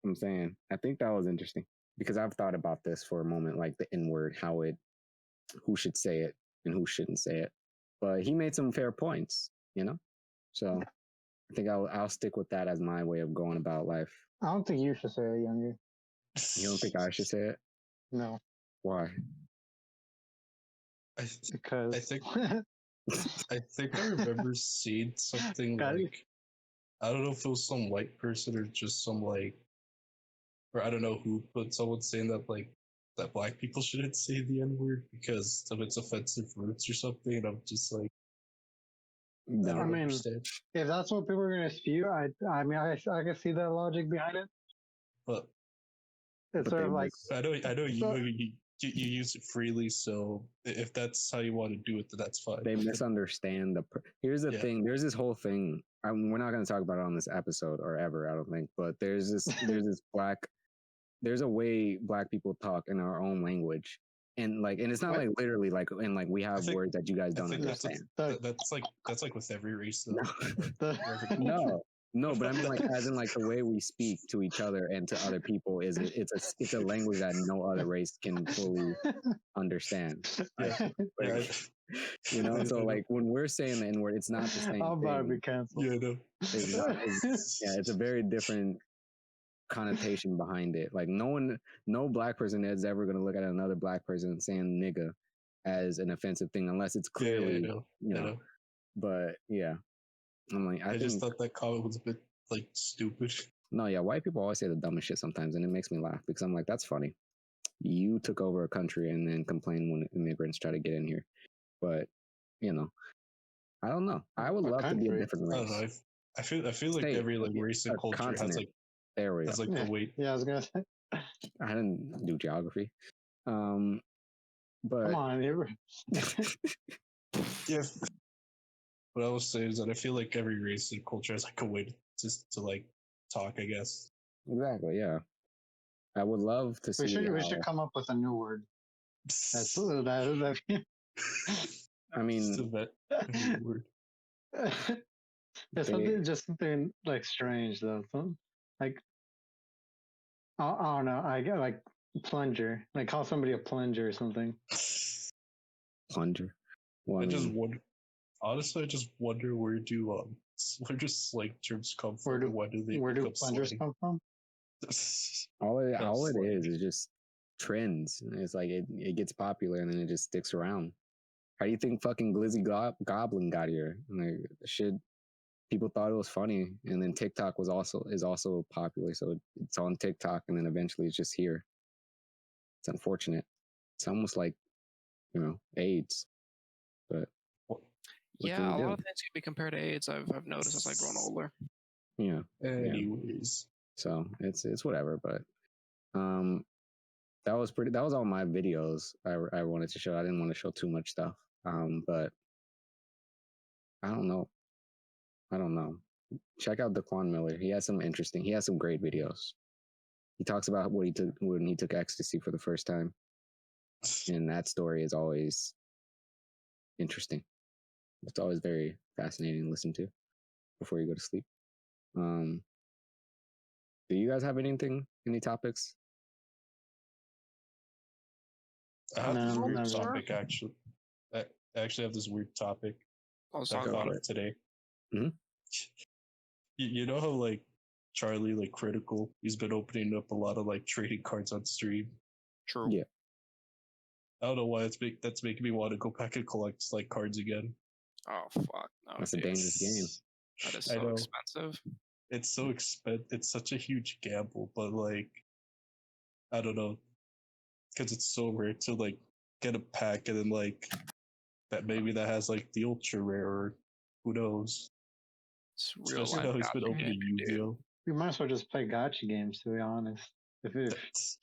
I'm saying, I think that was interesting because I've thought about this for a moment, like the N-word, who should say it and who shouldn't say it. But he made some fair points, you know? So I think I'll stick with that as my way of going about life. I don't think you should say it, Younger. You don't think I should say it? No. Why? Because I think I remember seeing something like, I don't know if it was some white person or just some like, or I don't know who, but someone saying that like that black people shouldn't say the N-word because of its offensive roots or something, and I'm just like, no. I mean, if that's what people are going to spew, I can see the logic behind it. But it's sort of like, I know you use it freely, so if that's how you want to do it, then that's fine. They misunderstand here's the thing. There's this whole thing. We're not going to talk about it on this episode or ever, I don't think. But there's this there's a way black people talk in our own language, and it's not like literally like, and like we have words that you guys don't understand. That's like with every race, though. No, but I mean like as in like the way we speak to each other and to other people it's a language that no other race can fully understand. You know, so like when we're saying the N-word, it's not the same I'm about to be thing. canceled. Yeah, no. It's a very different connotation behind it. Like no black person is ever going to look at another black person saying nigga as an offensive thing unless it's clearly, you know. But yeah, I'm like, I just thought that comment was a bit like stupid. No, yeah, white people always say the dumbest shit sometimes, and it makes me laugh because I'm like, that's funny. You took over a country and then complain when immigrants try to get in here. But you know, I don't know. I would love to be a different race. I don't know. I feel like every like race and culture has like the weight. Yeah, I was gonna say. I didn't do geography. But come on, yeah. What I was saying is that I feel like every race and culture has like a way to like talk, I guess. Exactly. Yeah. I would love to see. We should come up with a new word. I mean, There's something like strange though. Like I don't know. I get like plunger. Like call somebody a plunger or something. Plunger. Well, I just wonder. Honestly, I just wonder where just slang terms come from. Where do plungers come from? all it is just trends. It's like it gets popular and then it just sticks around. How do you think fucking Glizzy Goblin got here? Like shit, people thought it was funny, and then TikTok is also popular, so it's on TikTok, and then eventually it's just here. It's unfortunate. It's almost like AIDS, but yeah, a lot of things can be compared to AIDS. I've noticed as I've grown older. Yeah. Anyways, so it's whatever, but that was all my videos I wanted to show. I didn't want to show too much stuff. But I don't know. Check out Dauquan Miller. He has some great videos. He talks about what he took when he took ecstasy for the first time. And that story is always interesting. It's always very fascinating to listen to before you go to sleep. Do you guys have any topics? I have this weird topic, actually. I actually have this weird topic I thought of today. Mm-hmm. You know how like Charlie, like Critical, he's been opening up a lot of like trading cards on stream. True. Yeah. I don't know why that's making me want to go back and collect like cards again. Oh fuck! No, that's a dangerous game. That is so expensive. It's so expensive. It's such a huge gamble, but like, I don't know, because it's so rare to like get a pack and then like that has like the ultra rare, or who knows. It's real. Especially how he's been opening Yu-Gi-Oh. You might as well just play gacha games, to be honest. If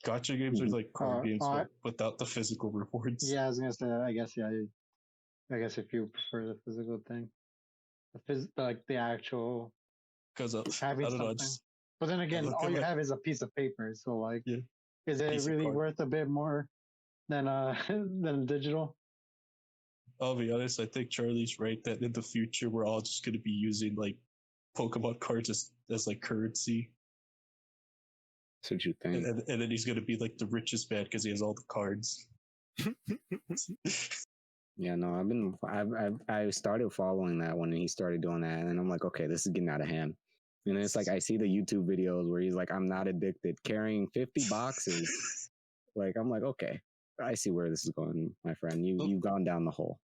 gacha games are like card games, but without the physical rewards. Yeah, I was gonna say. I guess if you prefer the physical thing, like the actual. Because I don't know. But then again, all you have is a piece of paper. So like, is it really worth a bit more than than digital? I'll be honest. I think Charlie's right that in the future we're all just going to be using like Pokemon cards as like currency. That's what you think. And then he's going to be like the richest man because he has all the cards. Yeah, no, I started following that when he started doing that, and I'm like, okay, this is getting out of hand. And it's like I see the YouTube videos where he's like, I'm not addicted, carrying 50 boxes. Like I'm like, okay, I see where this is going, my friend. You've gone down the hole.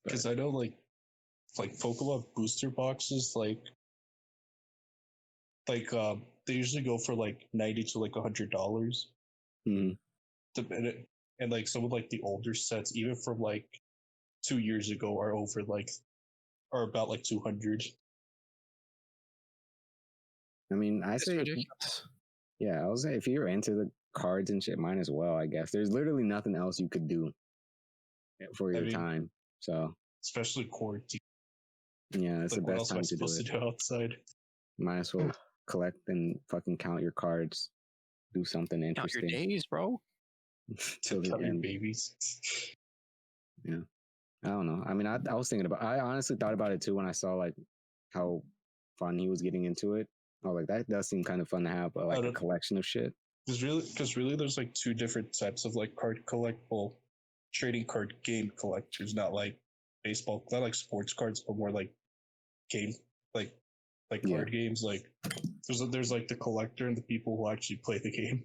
Because I know like Pokemon booster boxes, like they usually go for like $90 to like $100. Mm-hmm. And like some of like the older sets, even from like 2 years ago, are about like 200. I mean, I say, I was say if you're into the cards and shit, might as well. I guess there's literally nothing else you could do for your time. So especially quarantine. Yeah, it's like, the best time to do it. Outside. Might as well collect and fucking count your cards. Do something interesting. Count your days, bro. Till the end. Babies. Yeah, I don't know. I mean, I was thinking I honestly thought about it too when I saw like how fun he was getting into it. I was like, that does seem kind of fun to have, but like a collection of shit. Because really, there's like two different types of like trading card game collectors. Not like baseball, not like sports cards, but more like game, like card games. Like there's like the collector and the people who actually play the game.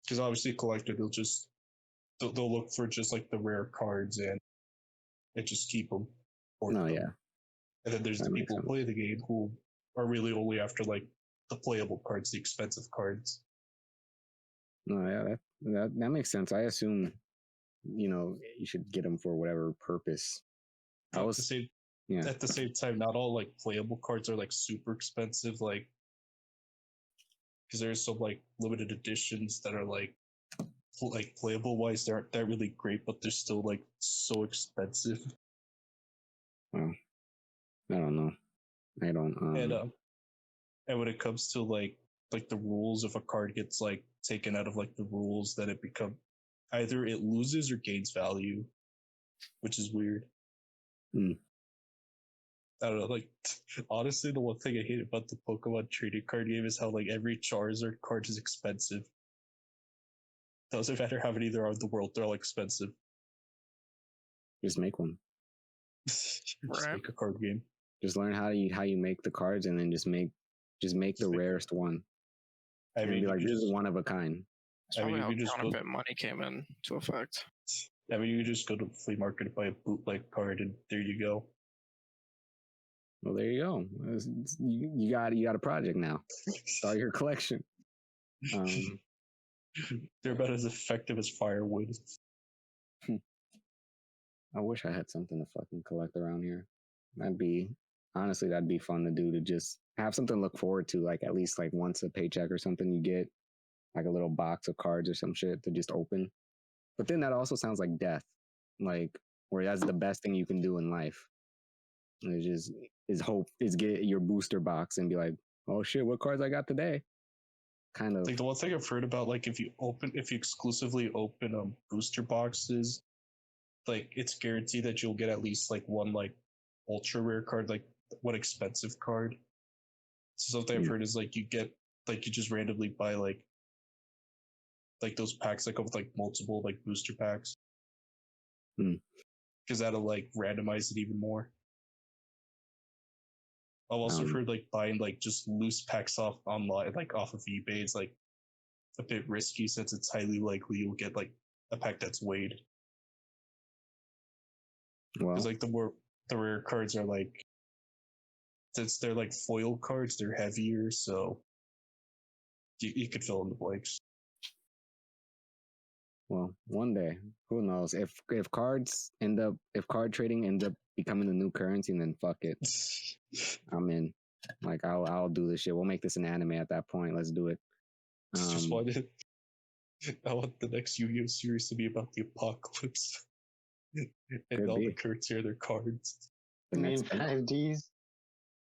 Because obviously, a collector they'll look for just like the rare cards and just keep them. Yeah. And then there's the people who play the game who are really only after like the playable cards, the expensive cards. No, yeah, that makes sense. I assume, you should get them for whatever purpose. At the same time, not all like playable cards are like super expensive. Like, because there's some like limited editions that are like playable wise, they aren't that really great, but they're still like so expensive. Well, I don't know. I don't. And when it comes to like the rules, if a card gets like taken out of like the rules, then it either it loses or gains value. which is weird. Hmm. I don't know, like, honestly, the one thing I hate about the Pokemon trading card game is how, like, every Charizard card is expensive. Doesn't matter how many there are in the world, they're all expensive. Just make one. Just make a card game. Just learn how you make the cards, and then just make the rarest one. I mean, be like, this is one of a kind. That's probably how counterfeit money came into effect. I mean, you could just go to the flea market and buy a bootleg card, and there you go. Well, there you go. You got a project now. Start your collection. They're about as effective as firewood. I wish I had something to fucking collect around here. That'd be fun to do, to just have something to look forward to, like at least like once a paycheck or something, you get like a little box of cards or some shit to just open. But then that also sounds like death, like where that's the best thing you can do in life. It's just get your booster box and be like, oh shit, what cards I got today? Kind of like the one thing I've heard about, like if you exclusively open booster boxes, like it's guaranteed that you'll get at least like one like ultra rare card, like one expensive card. So something I've heard is like you just randomly buy like those packs that come with like multiple like booster packs. Because that'll like randomize it even more. I've also heard like buying like just loose packs off online, like off of eBay, it's like a bit risky since it's highly likely you'll get like a pack that's weighed. Because like the rare cards are like, since they're like foil cards, they're heavier, so you could fill in the blanks. Well, one day, who knows? If card trading ends up becoming the new currency, then fuck it. I'm in. Like I'll do this shit. We'll make this an anime at that point. Let's do it. Just wanted. I want the next Yu-Gi-Oh series to be about the apocalypse, and all the currency are their cards. I mean, 5Ds,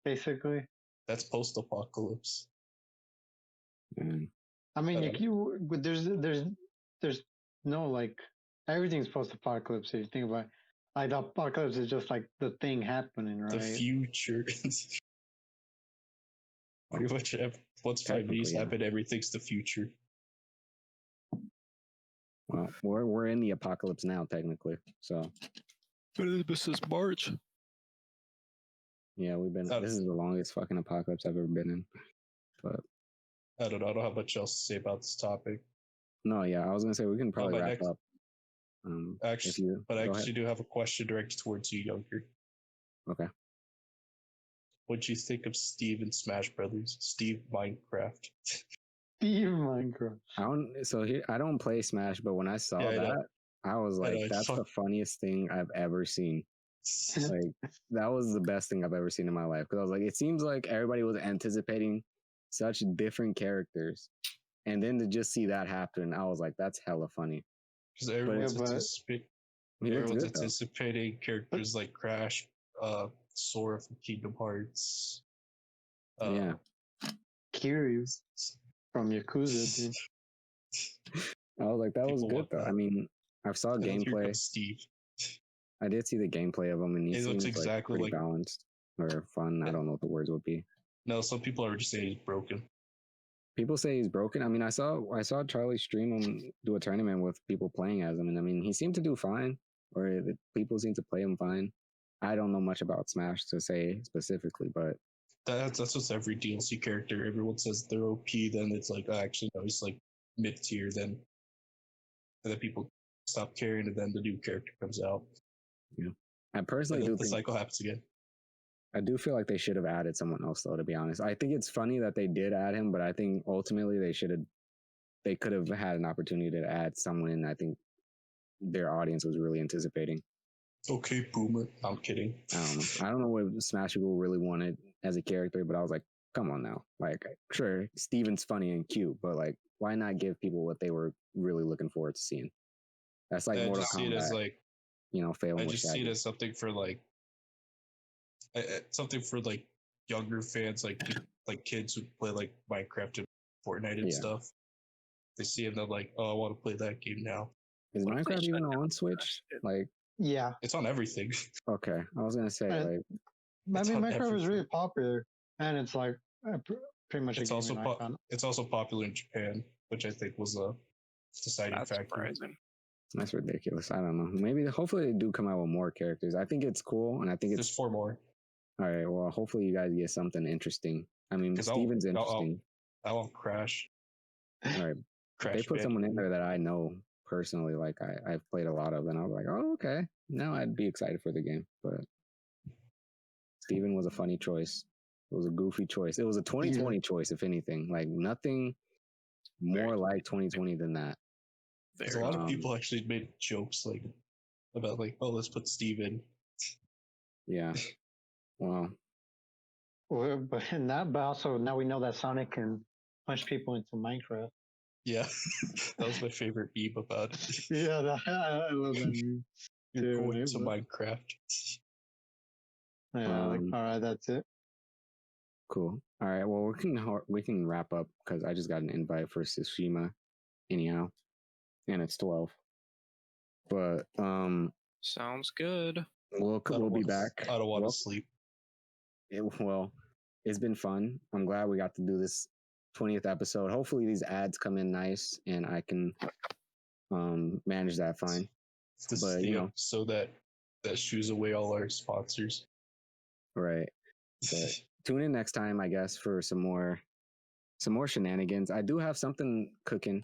basically. That's post-apocalypse. I mean, there's no like everything's post-apocalypse. If you think about it. Like the apocalypse is just like the thing happening, right? The future. Pretty much once 5Ds happen, everything's the future. Well, we're in the apocalypse now, technically. So. But this is March. Yeah, this is the longest fucking apocalypse I've ever been in. But I don't know. I don't have much else to say about this topic. No, yeah, I was gonna say we can probably wrap up. I actually do have a question directed towards you, Younger. Okay. What do you think of Steve in Smash Brothers? Steve Minecraft. Steve Minecraft. I don't play Smash, but when I saw that, I was like, that's the funniest thing I've ever seen. Like that was the best thing I've ever seen in my life, because I was like, it seems like everybody was anticipating such different characters, and then to just see that happen, I was like, that's hella funny. Because everyone's anticipating characters like Crash, Sora from Kingdom Hearts. Kiryu from Yakuza, dude. I was like, that was good though. I mean, I saw gameplay. Steve. I did see the gameplay of him, and he seems exactly like pretty balanced or fun. I don't know what the words would be. No, some people are just saying he's broken. People say he's broken. I mean, I saw Charlie stream him do a tournament with people playing as him, and I mean, he seemed to do fine, or people seem to play him fine. I don't know much about Smash to say specifically, but that's what's every DLC character. Everyone says they're OP, then it's like, actually, no, he's like mid tier. Then people stop caring, and then the new character comes out. Yeah, I personally do the think cycle happens again. I do feel like they should have added someone else, though, to be honest. I think it's funny that they did add him, but I think ultimately they could have had an opportunity to add someone in. I think their audience was really anticipating. Okay, boomer. I'm kidding. I don't know what Smash people really wanted as a character, but I was like, come on now. Like, sure, Steven's funny and cute, but like, why not give people what they were really looking forward to seeing? That's like Mortal Kombat. See it as like, failing. I just see it as something for like younger fans, like kids who play like Minecraft and Fortnite and stuff. They see it and they're like, oh, I want to play that game now. Is Minecraft even on Switch? Like, Yeah. It's on everything. Okay, I was gonna say Right. like I It's mean, on Minecraft is everything. really popular, and it's like pretty much It's a also gaming icon. it's also popular in Japan, which I think was a deciding That's factor. surprising. that's ridiculous. I don't know. Maybe hopefully they do come out with more characters. I think it's cool, and I think There's it's 4 more. all right. Well, hopefully you guys get something interesting. I mean, 'Cause Steven's interesting. I want Crash. All right, Crash they put someone in Bandicoot. there that I know personally. Like I've played a lot of, and I was like, oh, okay. Now I'd be excited for the game. But Steven was a funny choice. It was a goofy choice. It was a 2020 choice, if anything. Like nothing more like 2020 than that. There's a lot of people actually made jokes like about like, oh, let's put Steven. Yeah. Wow. Well, but also now we know that Sonic can punch people into Minecraft. Yeah, that was my favorite meme about it. Yeah, I love that meme. You're too, going right? to Minecraft. Yeah, like, all right, that's it. Cool. All right. Well, we can wrap up because I just got an invite for Tsushima, anyhow, and it's 12. But sounds good. We'll be back. I don't want to sleep. Well, it's been fun. I'm glad we got to do this 20th episode. Hopefully these ads come in nice and I can manage that fine. This but is you the know, episode that shoos away all our sponsors. Right. But tune in next time, I guess, for some more shenanigans. I do have something cooking.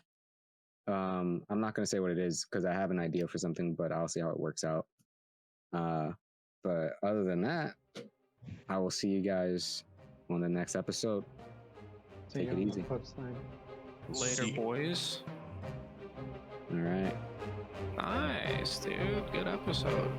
I'm not gonna say what it is because I have an idea for something, but I'll see how it works out. But other than that, I will see you guys on the next episode. Take it easy. Later, boys. All right. Nice, dude. Good episode.